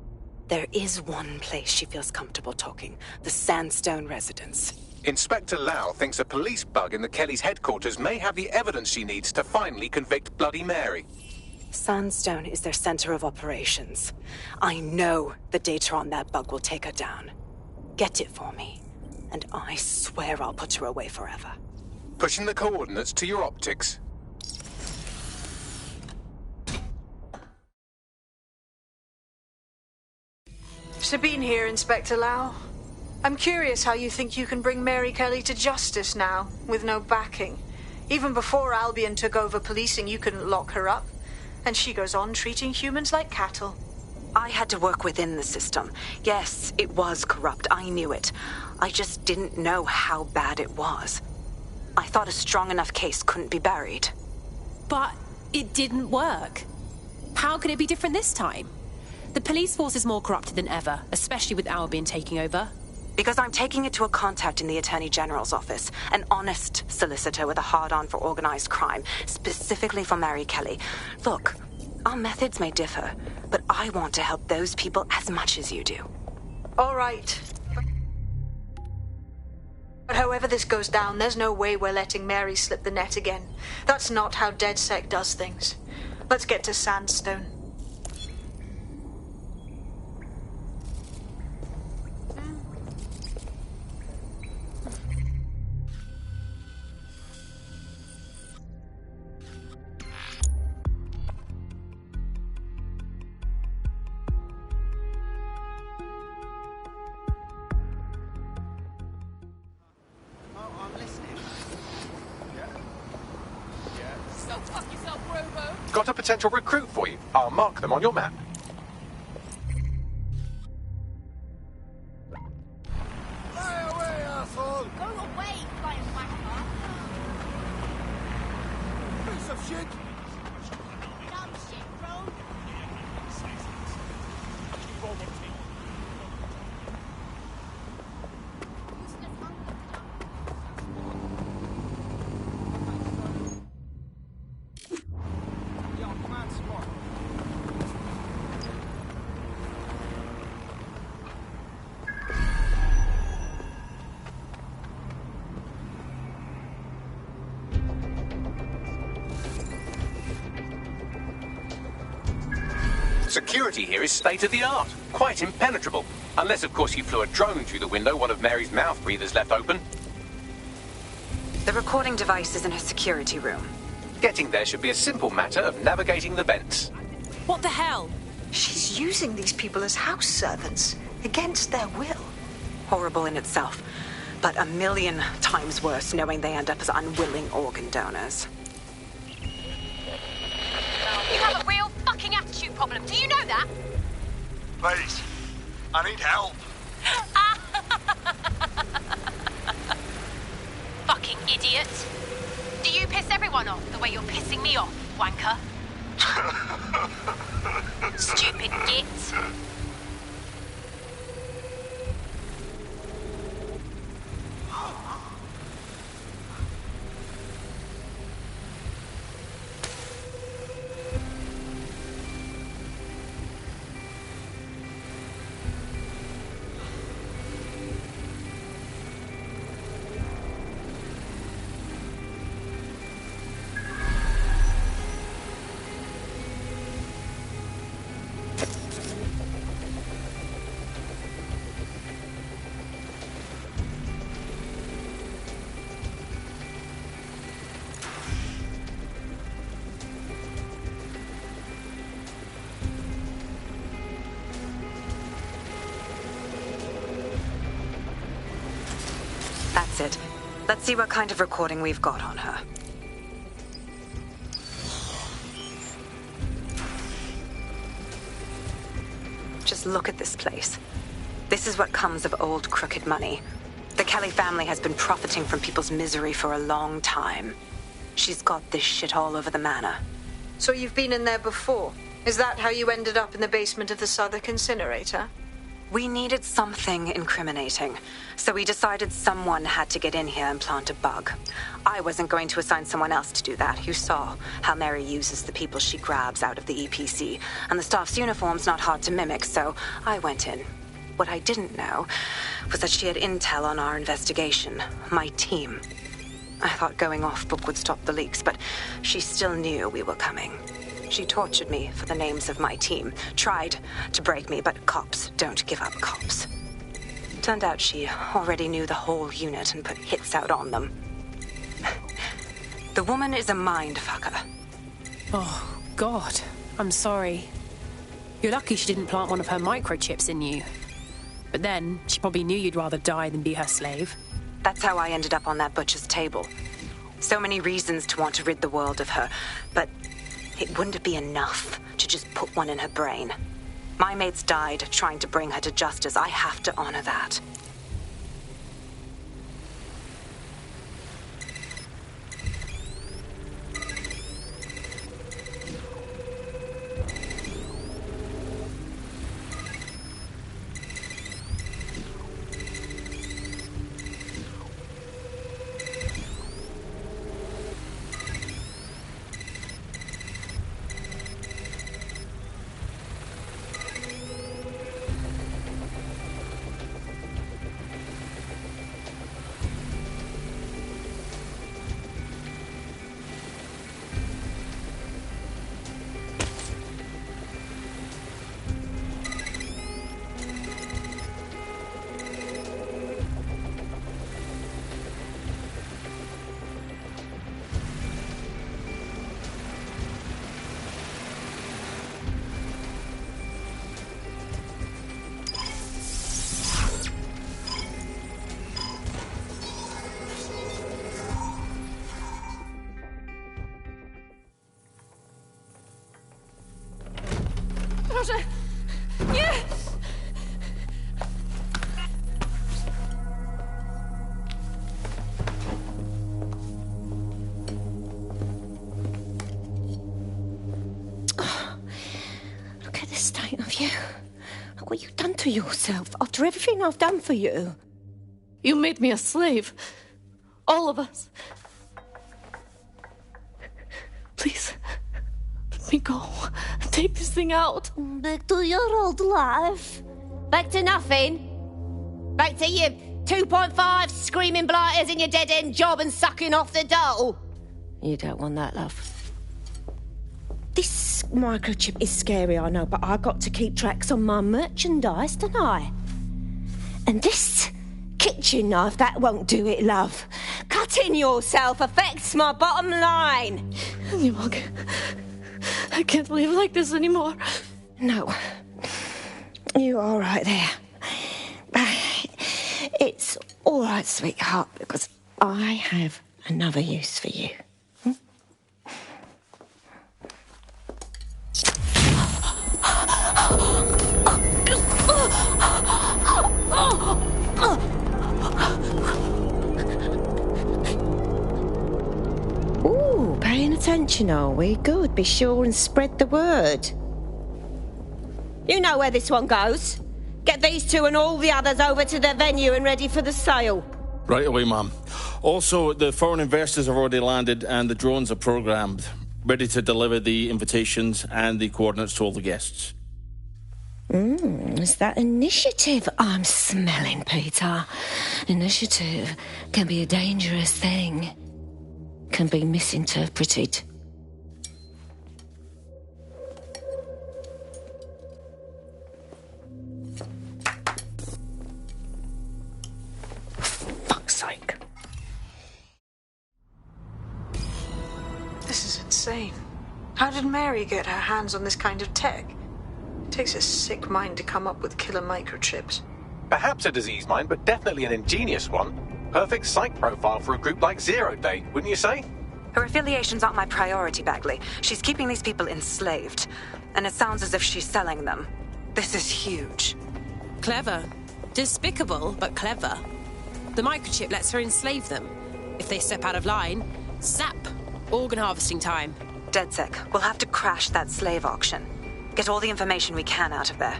there is one place she feels comfortable talking. The Sandstone residence. Inspector Lau thinks a police bug in the Kellys' headquarters may have the evidence she needs to finally convict Bloody Mary. Sandstone is their center of operations. I know the data on that bug will take her down. Get it for me, and I swear I'll put her away forever. Pushing the coordinates to your optics. Sabine here, Inspector Lau. I'm curious how you think you can bring Mary Kelly to justice now, with no backing. Even before Albion took over policing, you couldn't lock her up. And she goes on treating humans like cattle. I had to work within the system. Yes, it was corrupt. I knew it. I just didn't know how bad it was. I thought a strong enough case couldn't be buried. But it didn't work. How could it be different this time? The police force is more corrupted than ever, especially with Albion taking over. Because I'm taking it to a contact in the Attorney General's office, an honest solicitor with a hard-on for organized crime, specifically for Mary Kelly. Look, our methods may differ, but I want to help those people as much as you do. All right. But however this goes down, there's no way we're letting Mary slip the net again. That's not how DedSec does things. Let's get to Sandstone. Got a potential recruit for you. I'll mark them on your map. Fly away, asshole! Go away, flying whacker! Piece of shit! Dumb shit, bro! Security here is state-of-the-art, quite impenetrable. Unless, of course, you flew a drone through the window one of Mary's mouth breathers left open. The recording device is in her security room. Getting there should be a simple matter of navigating the vents. What the hell? She's using these people as house servants, against their will. Horrible in itself, but a million times worse knowing they end up as unwilling organ donors. You have a real fucking attitude problem. Do you know that? Please, I need help. fucking idiot. Do you piss everyone off the way you're pissing me off, wanker? Stupid git. That's it. Let's see what kind of recording we've got on her. Just look at this place. This is what comes of old crooked money. The Kelly family has been profiting from people's misery for a long time. She's got this shit all over the manor. So you've been in there before? Is that how you ended up in the basement of the Southwark incinerator? We needed something incriminating, so we decided someone had to get in here and plant a bug. I wasn't going to assign someone else to do that. You saw how Mary uses the people she grabs out of the EPC, and the staff's uniform's not hard to mimic, so I went in. What I didn't know was that she had intel on our investigation, my team. I thought going off book would stop the leaks, but she still knew we were coming. She tortured me for the names of my team, tried to break me, but cops don't give up cops. Turned out she already knew the whole unit and put hits out on them. The woman is a mindfucker. Oh, God. I'm sorry. You're lucky she didn't plant one of her microchips in you. But then, she probably knew you'd rather die than be her slave. That's how I ended up on that butcher's table. So many reasons to want to rid the world of her, but it wouldn't be enough to just put one in her brain. My mates died trying to bring her to justice. I have to honor that. Proszę! Nie! Look at the state of you. Look what you've done to yourself after everything I've done for you. You made me a slave. All of us. Please, let me go. Take this thing out. Back to your old life. Back to nothing. Back to you 2.5 screaming blighters in your dead-end job and sucking off the dole. You don't want that, love. This microchip is scary, I know, but I got to keep tracks on my merchandise, don't I? And this kitchen knife, that won't do it, love. Cutting yourself affects my bottom line. I can't live like this anymore. No. You're all right there. It's all right, sweetheart, because I have another use for you. attention, are we? Good. Be sure and spread the word. You know where this one goes. Get these two and all the others over to their venue and ready for the sale. Right away, ma'am. Also, the foreign investors have already landed and the drones are programmed, ready to deliver the invitations and the coordinates to all the guests. Is that initiative I'm smelling, Peter? Initiative can be a dangerous thing. Can be misinterpreted. Fuck's sake. This is insane. How did Mary get her hands on this kind of tech? It takes a sick mind to come up with killer microchips. Perhaps a disease mind, but definitely an ingenious one. Perfect psych profile for a group like Zero Day, wouldn't you say? Her affiliations aren't my priority, Bagley. She's keeping these people enslaved. And it sounds as if she's selling them. This is huge. Clever. Despicable, but clever. The microchip lets her enslave them. If they step out of line, zap! Organ harvesting time. DedSec, we'll have to crash that slave auction. Get all the information we can out of there.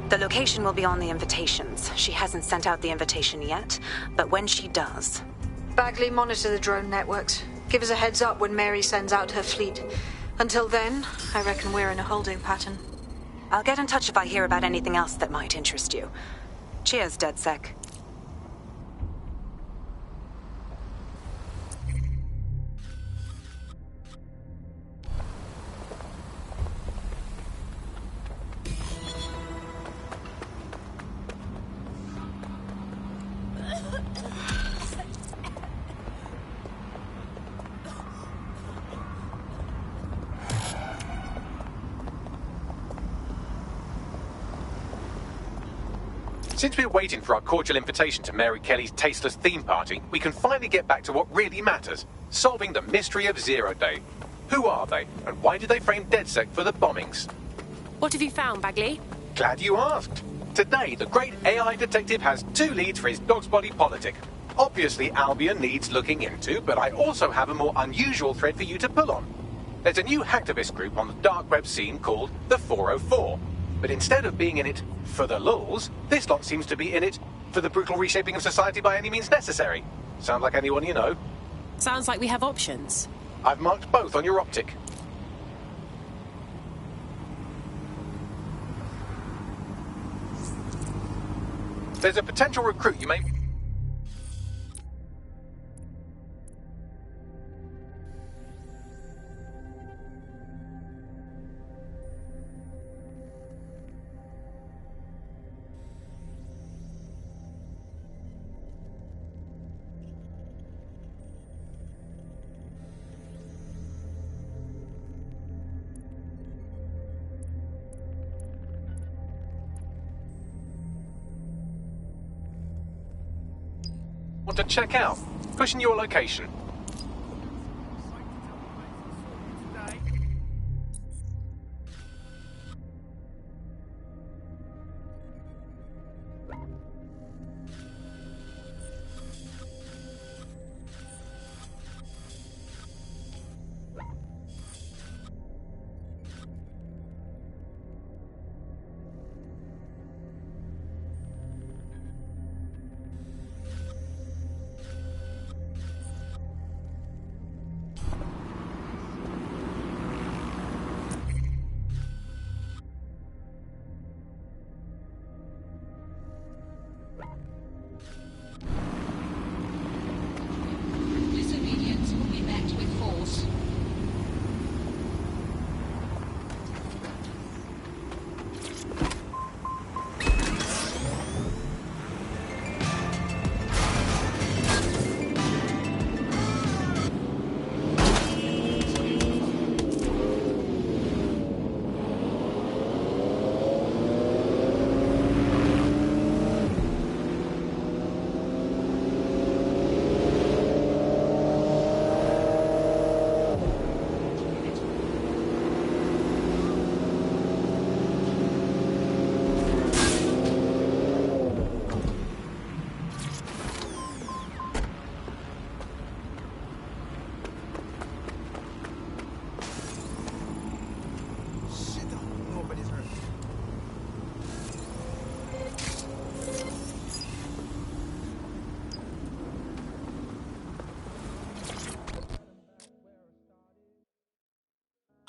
The location will be on the invitations. She hasn't sent out the invitation yet, but when she does... Bagley, monitor the drone networks. Give us a heads up when Mary sends out her fleet. Until then, I reckon we're in a holding pattern. I'll get in touch if I hear about anything else that might interest you. Cheers, DedSec. Since we're waiting for our cordial invitation to Mary Kelly's tasteless theme party, we can finally get back to what really matters, solving the mystery of Zero Day. Who are they, and why did they frame DedSec for the bombings? What have you found, Bagley? Glad you asked. Today, the great AI detective has 2 leads for his dog's body politic. Obviously, Albion needs looking into, but I also have a more unusual thread for you to pull on. There's a new hacktivist group on the dark web scene called the 404. But instead of being in it for the lulz, this lot seems to be in it for the brutal reshaping of society by any means necessary. Sound like anyone you know? Sounds like we have options. I've marked both on your optic. There's a potential recruit you may... want to check out. Pushing your location.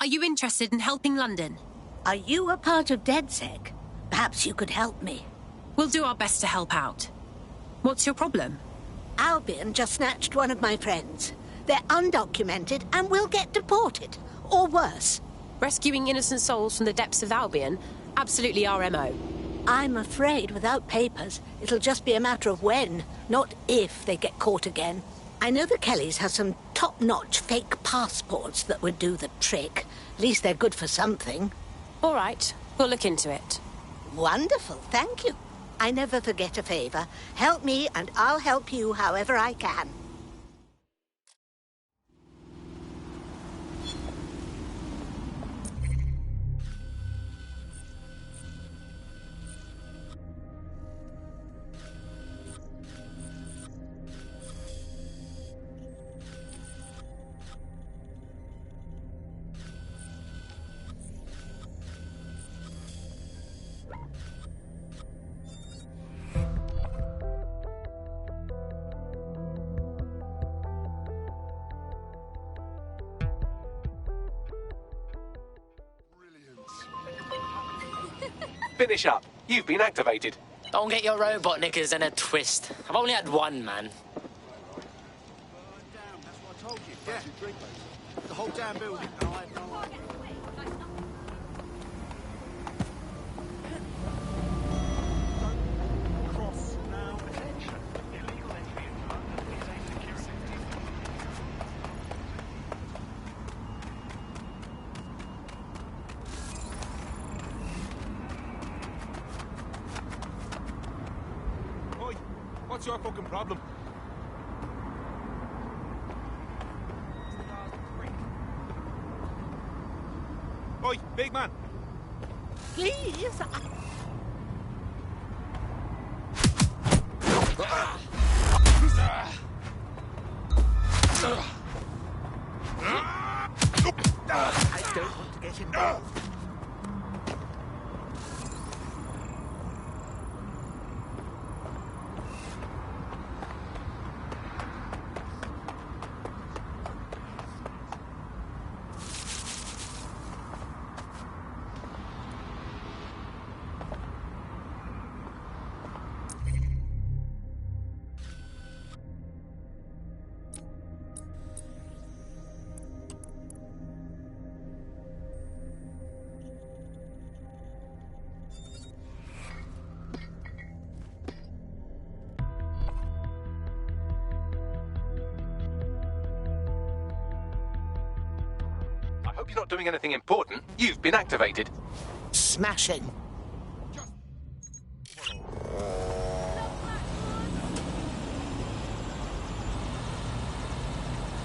Are you interested in helping London? Are you a part of DedSec? Perhaps you could help me. We'll do our best to help out. What's your problem? Albion just snatched one of my friends. They're undocumented and will get deported. Or worse. Rescuing innocent souls from the depths of Albion? Absolutely our MO. I'm afraid without papers, it'll just be a matter of when, not if they get caught again. I know the Kellys have some top-notch fake passports that would do the trick. At least they're good for something. All right, we'll look into it. Wonderful, thank you. I never forget a favor. Help me and I'll help you however I can. Finish up. You've been activated. Don't get your robot knickers in a twist. I've only had one, man. Yeah. The whole damn building. What's your fucking problem? Oi, big man. Please. I don't want to get involved. I hope you're not doing anything important. You've been activated. Smashing.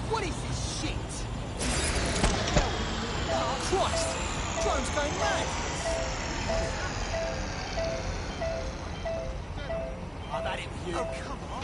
What is this shit? Oh, Christ! Drone's going mad! I've had it with you. Oh, come on!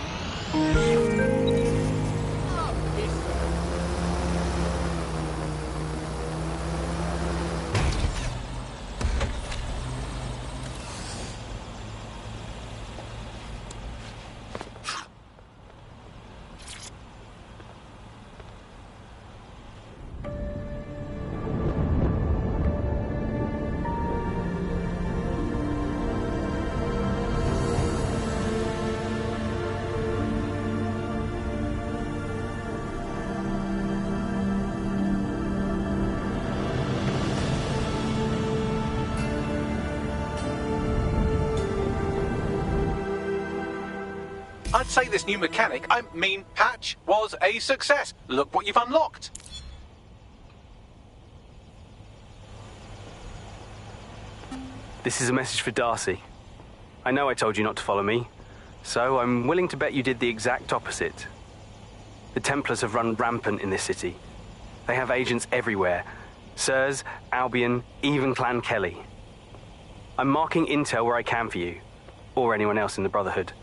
I'd say this new mechanic, patch, was a success. Look what you've unlocked. This is a message for Darcy. I know I told you not to follow me, so I'm willing to bet you did the exact opposite. The Templars have run rampant in this city. They have agents everywhere. Sirs, Albion, even Clan Kelly. I'm marking intel where I can for you, or anyone else in the Brotherhood.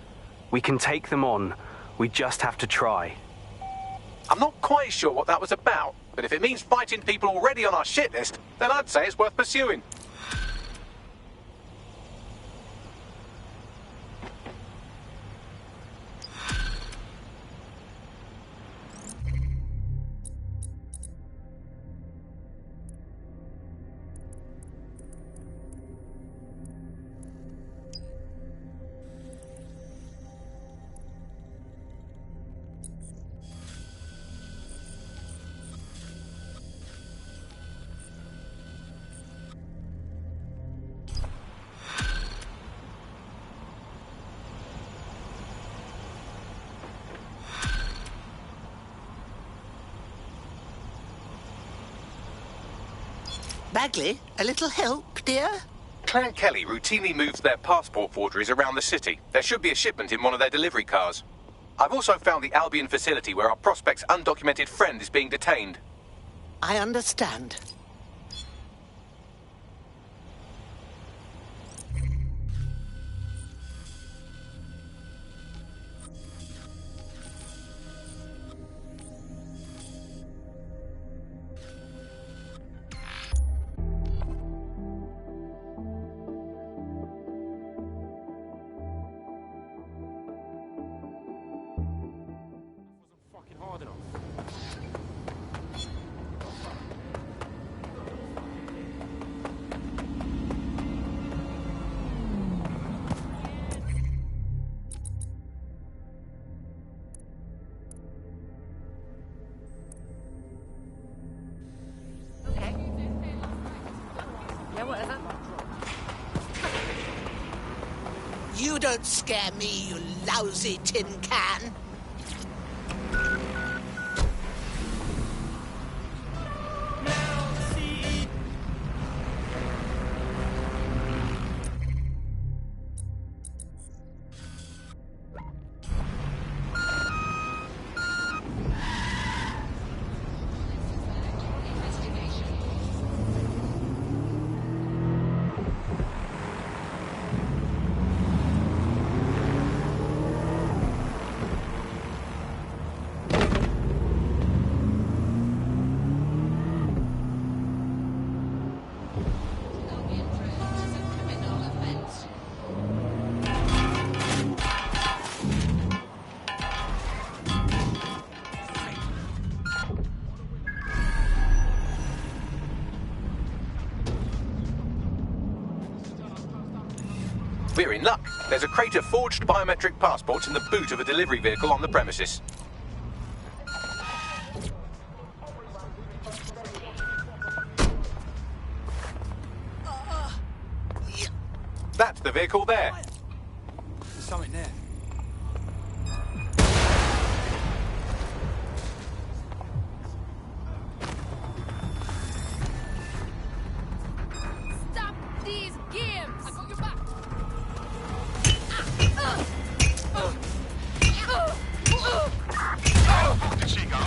We can take them on. We just have to try. I'm not quite sure what that was about, but if it means fighting people already on our shit list, then I'd say it's worth pursuing. Bagley, a little help, dear? Claire Kelly routinely moves their passport forgeries around the city. There should be a shipment in one of their delivery cars. I've also found the Albion facility where our prospect's undocumented friend is being detained. I understand. You don't scare me, you lousy tin can. We're in luck. There's a crate of forged biometric passports in the boot of a delivery vehicle on the premises. That's the vehicle there. There's something there. Stop these games! I got your back! Oh, did she go?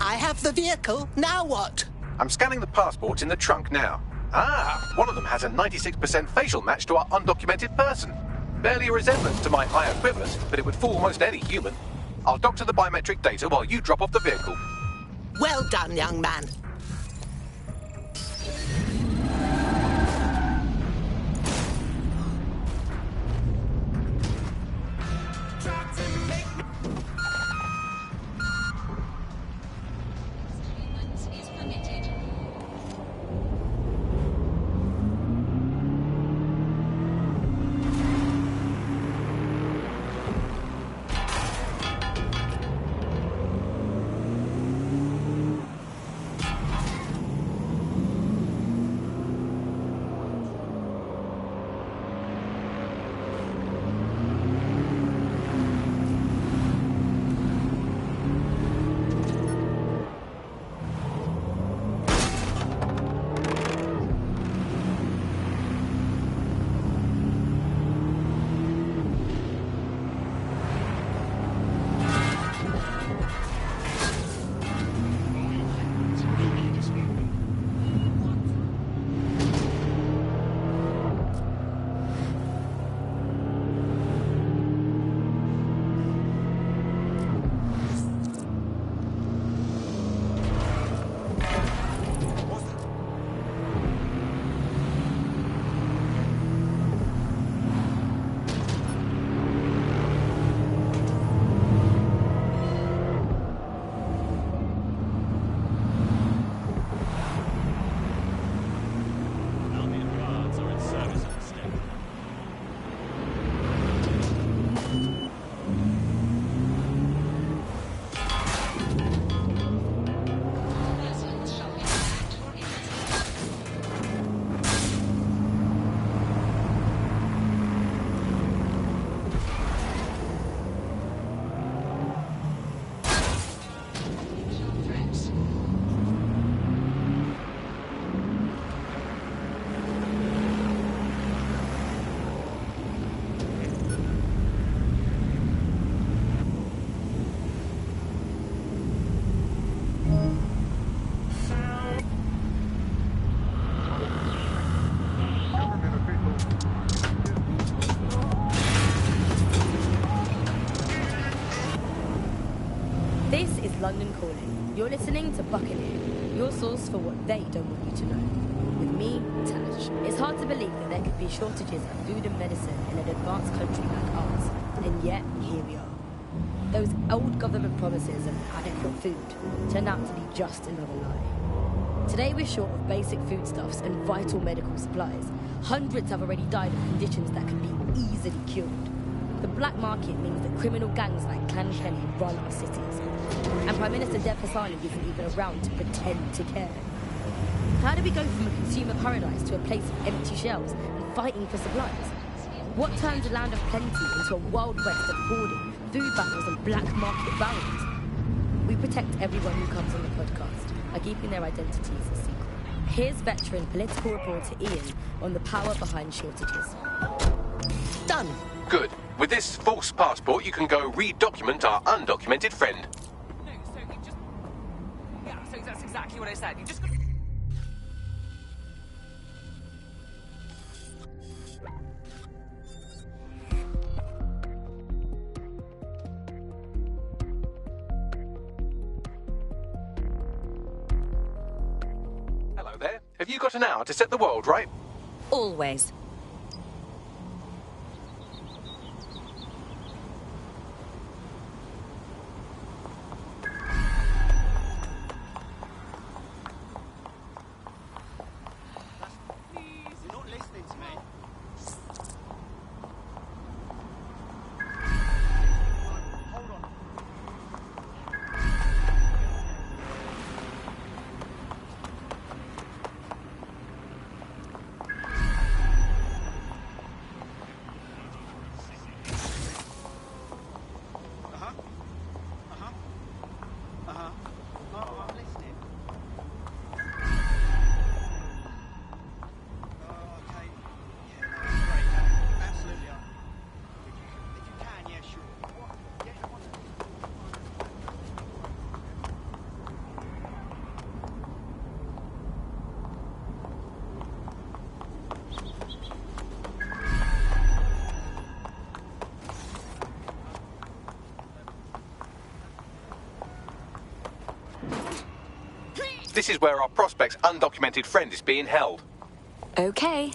I have the vehicle. Now what? I'm scanning the passports in the trunk now. Ah, one of them has a 96% facial match to our undocumented person. Barely a resemblance to my high equivalent, but it would fool almost any human. I'll doctor the biometric data while you drop off the vehicle. Well done, young man. London Calling. You're listening to Buccaneer, your source for what they don't want you to know. With me, Tash. It's hard to believe that there could be shortages of food and medicine in an advanced country like ours, and yet here we are. Those old government promises of adequate food turned out to be just another lie. Today we're short of basic foodstuffs and vital medical supplies. Hundreds have already died of conditions that can be easily cured. The black market means that criminal gangs like Clan Kelly run our cities. And Prime Minister Dev Hasani isn't even around to pretend to care. How do we go from a consumer paradise to a place of empty shelves and fighting for supplies? What turns a land of plenty into a wild west of hoarding, food battles and black market barons? We protect everyone who comes on the podcast by keeping their identities a secret. Here's veteran political reporter Ian on the power behind shortages. Done. Good. With this false passport, you can go re-document our undocumented friend. No, so you just... Yeah, so that's exactly what I said. You just... Hello there. Have you got an hour to set the world right? Always. You're not listening to me. Hold on. Oh, I'm listening. Okay. Yeah, no, that's great. Absolutely. If you can, yeah, sure. What? Yeah, This is where our prospect's undocumented friend is being held. Okay.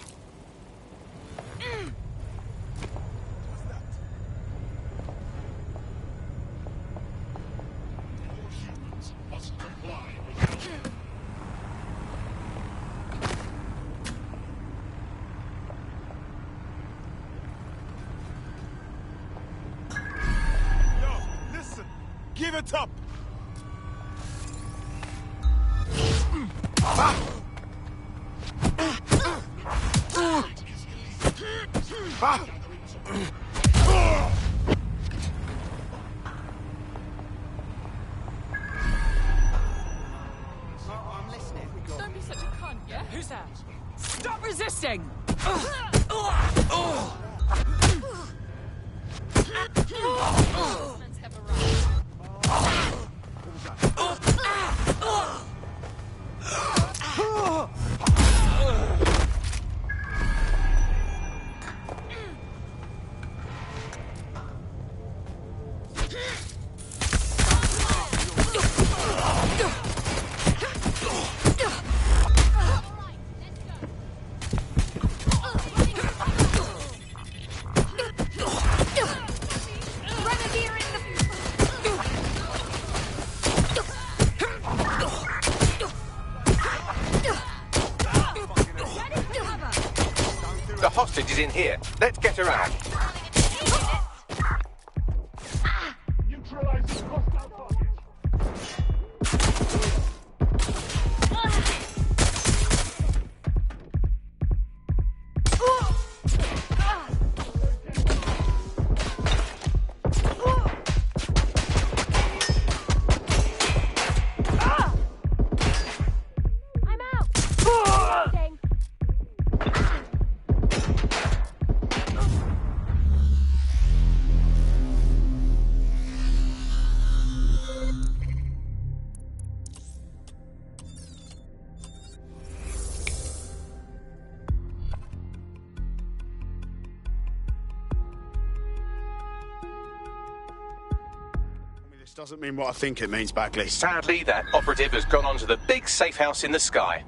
Yo, listen. Give it up. I'm listening. Don't be such a cunt, yeah? Who's that? Stop resisting! The hostage is in here. Let's get her out. Doesn't mean what I think it means, Bagley. Sadly, that operative has gone on to the big safe house in the sky.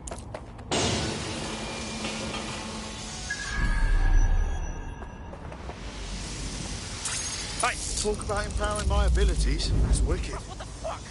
Hey, talk about empowering my abilities. That's wicked. What the fuck?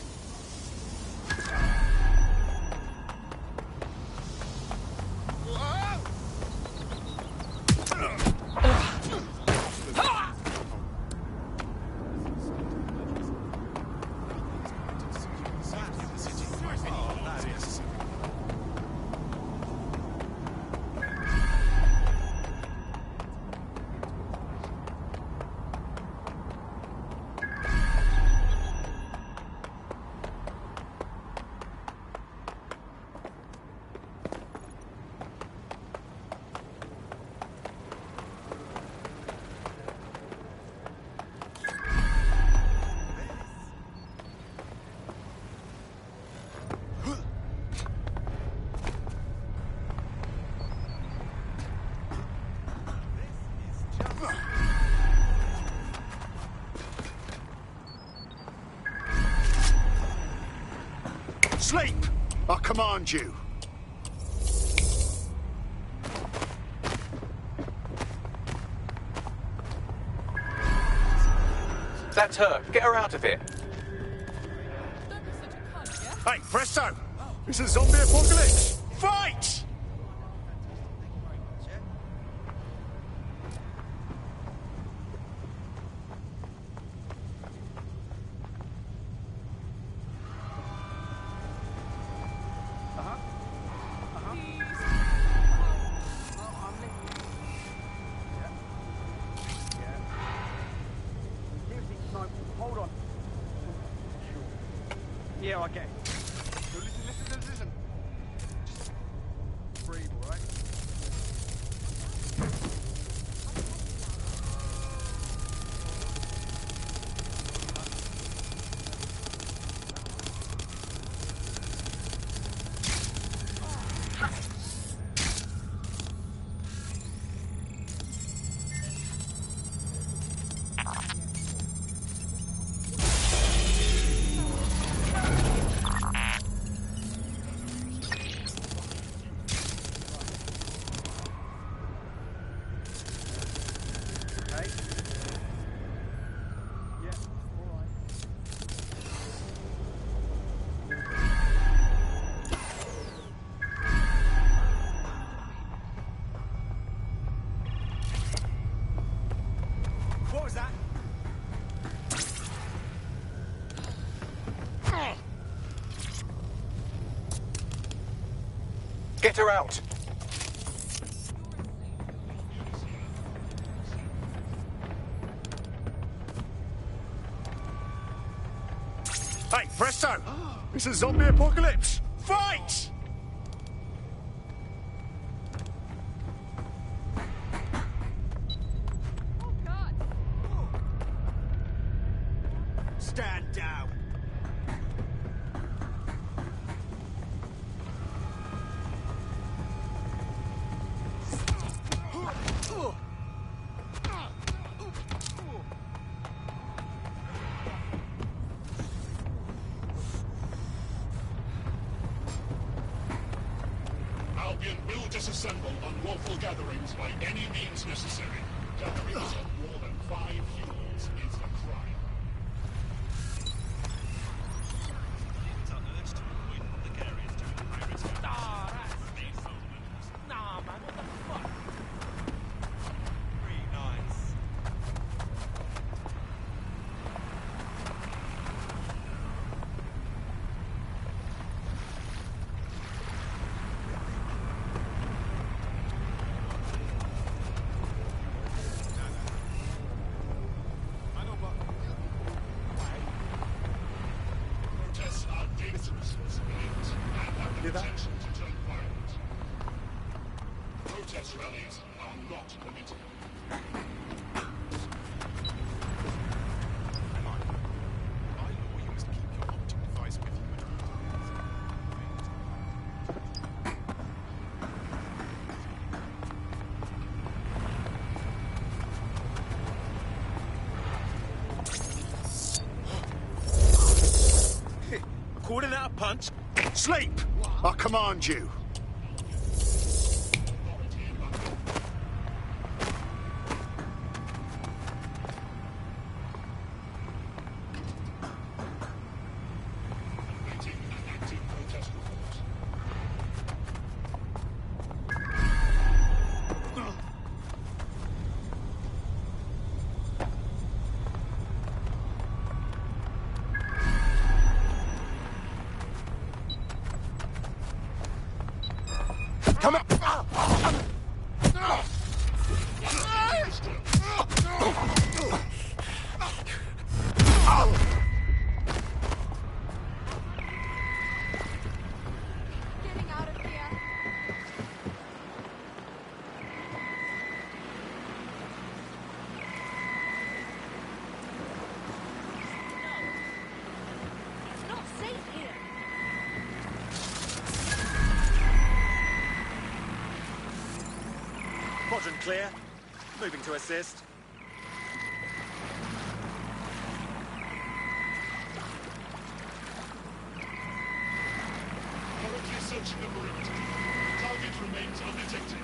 Sleep! I command you. That's her. Get her out of here. Hey, presto! It's a zombie apocalypse! Fight! Hold on. Yeah, I get it. So listen. Just breathe, all right? What was that? Get her out. Hey, presto! It's a zombie apocalypse! Fight! Stand down. Albion will disassemble unlawful gatherings by any means necessary. Gatherings of more than 5 humans is a crime. Nah, man, what the fuck? Pretty nice. Protests are dangerous for civilians and have the potential to turn violent. Protest rallies are not permitted. punch. Sleep! I command you. Come on! Getting out of here. It's not safe here. Quadrant clear. Moving to assist. Currently searching the perimeter. Target remains undetected.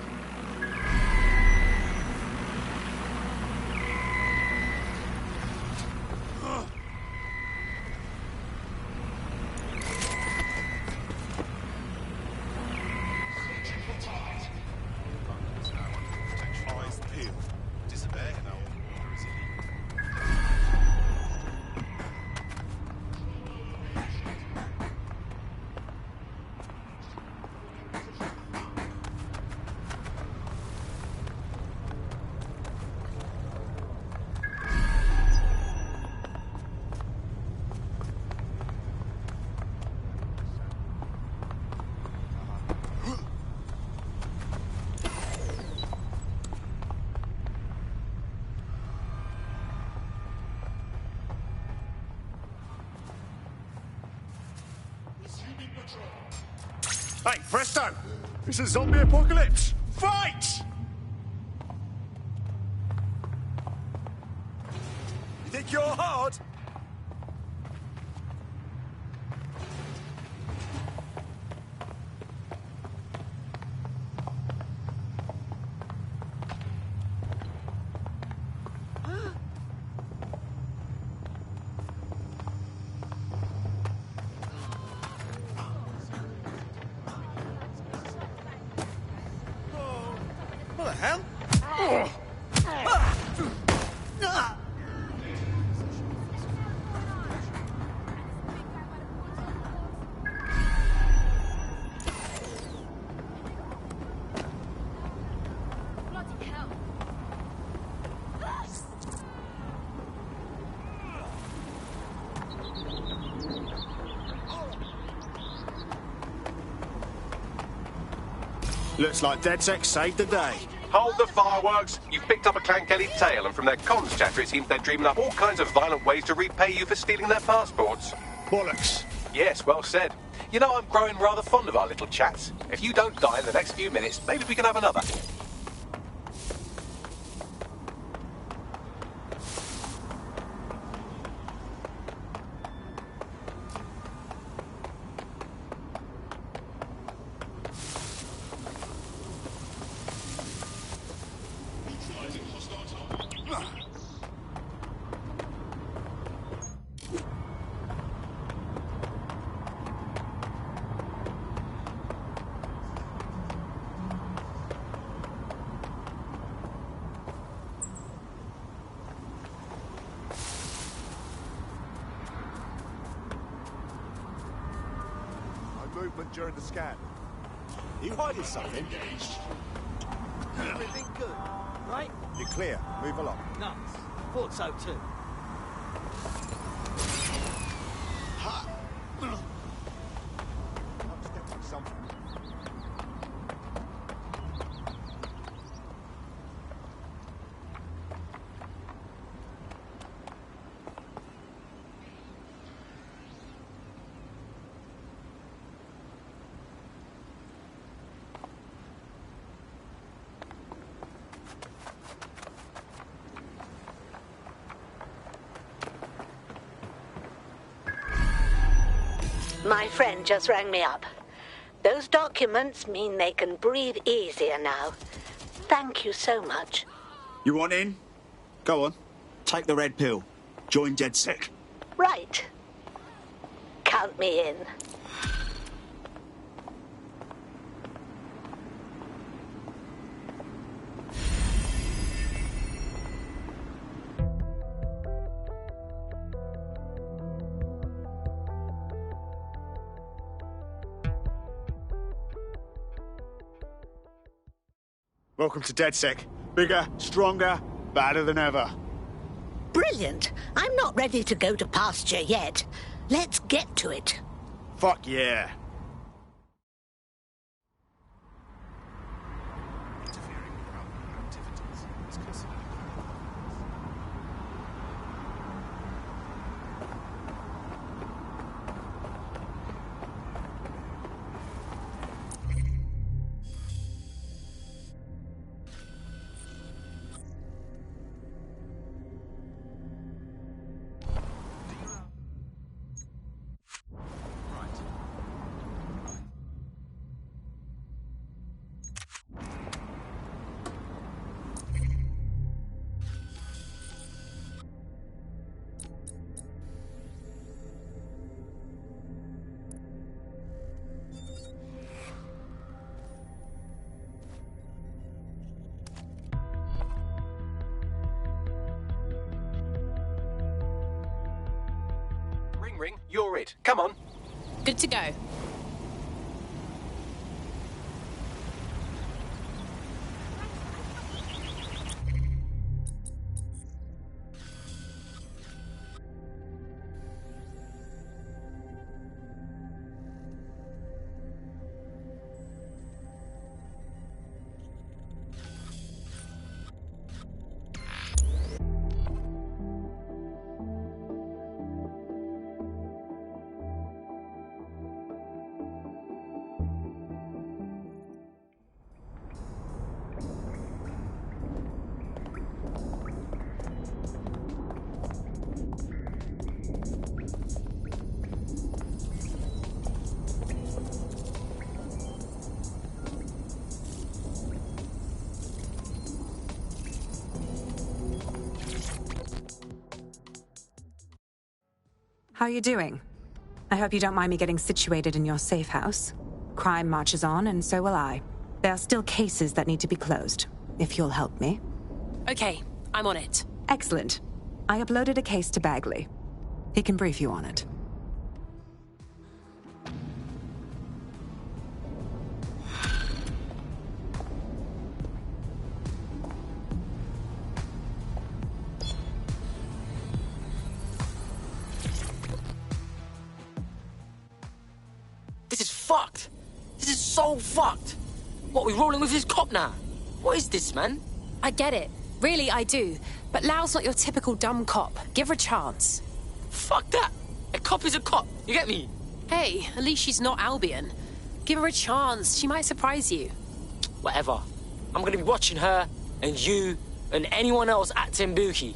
Searching for target. Eyes peeled. Disobey now. Resuming patrol. Hey, presto! It's a zombie apocalypse! Fight! You think you're hard? What the hell? Bloody hell. Looks like DedSec saved the day. Hold the fireworks! You've picked up a Clan Kelly tale, and from their comms chatter it seems they're dreaming up all kinds of violent ways to repay you for stealing their passports. Bollocks. Yes, well said. You know, I'm growing rather fond of our little chats. If you don't die in the next few minutes, maybe we can have another. Neutralizing hostile target. No movement during the scan. You hiding something? Everything good, right? You're clear. Move along. Nuts. Thought so too. I'm stepping something. My friend just rang me up. Those documents mean they can breathe easier now. Thank you so much. You want in? Go on. Take the red pill. Join DedSec. Right. Count me in. Welcome to DedSec. Bigger, stronger, badder than ever. Brilliant. I'm not ready to go to pasture yet. Let's get to it. Fuck yeah. Ring, you're it. Come on. Good to go. How are you doing? I hope you don't mind me getting situated in your safe house. Crime marches on, and so will I. There are still cases that need to be closed, if you'll help me. Okay, I'm on it. Excellent. I uploaded a case to Bagley. He can brief you on it. This is fucked. This is so fucked. What, we rolling with this cop now? What is this, man? I get it. Really, I do. But Lau's not your typical dumb cop. Give her a chance. Fuck that. A cop is a cop. You get me? Hey, at least she's not Albion. Give her a chance. She might surprise you. Whatever. I'm gonna be watching her, and you, and anyone else acting bookie.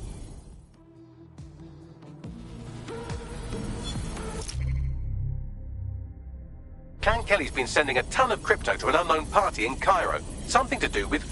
Can Kelly's been sending a ton of crypto to an unknown party in Cairo. Something to do with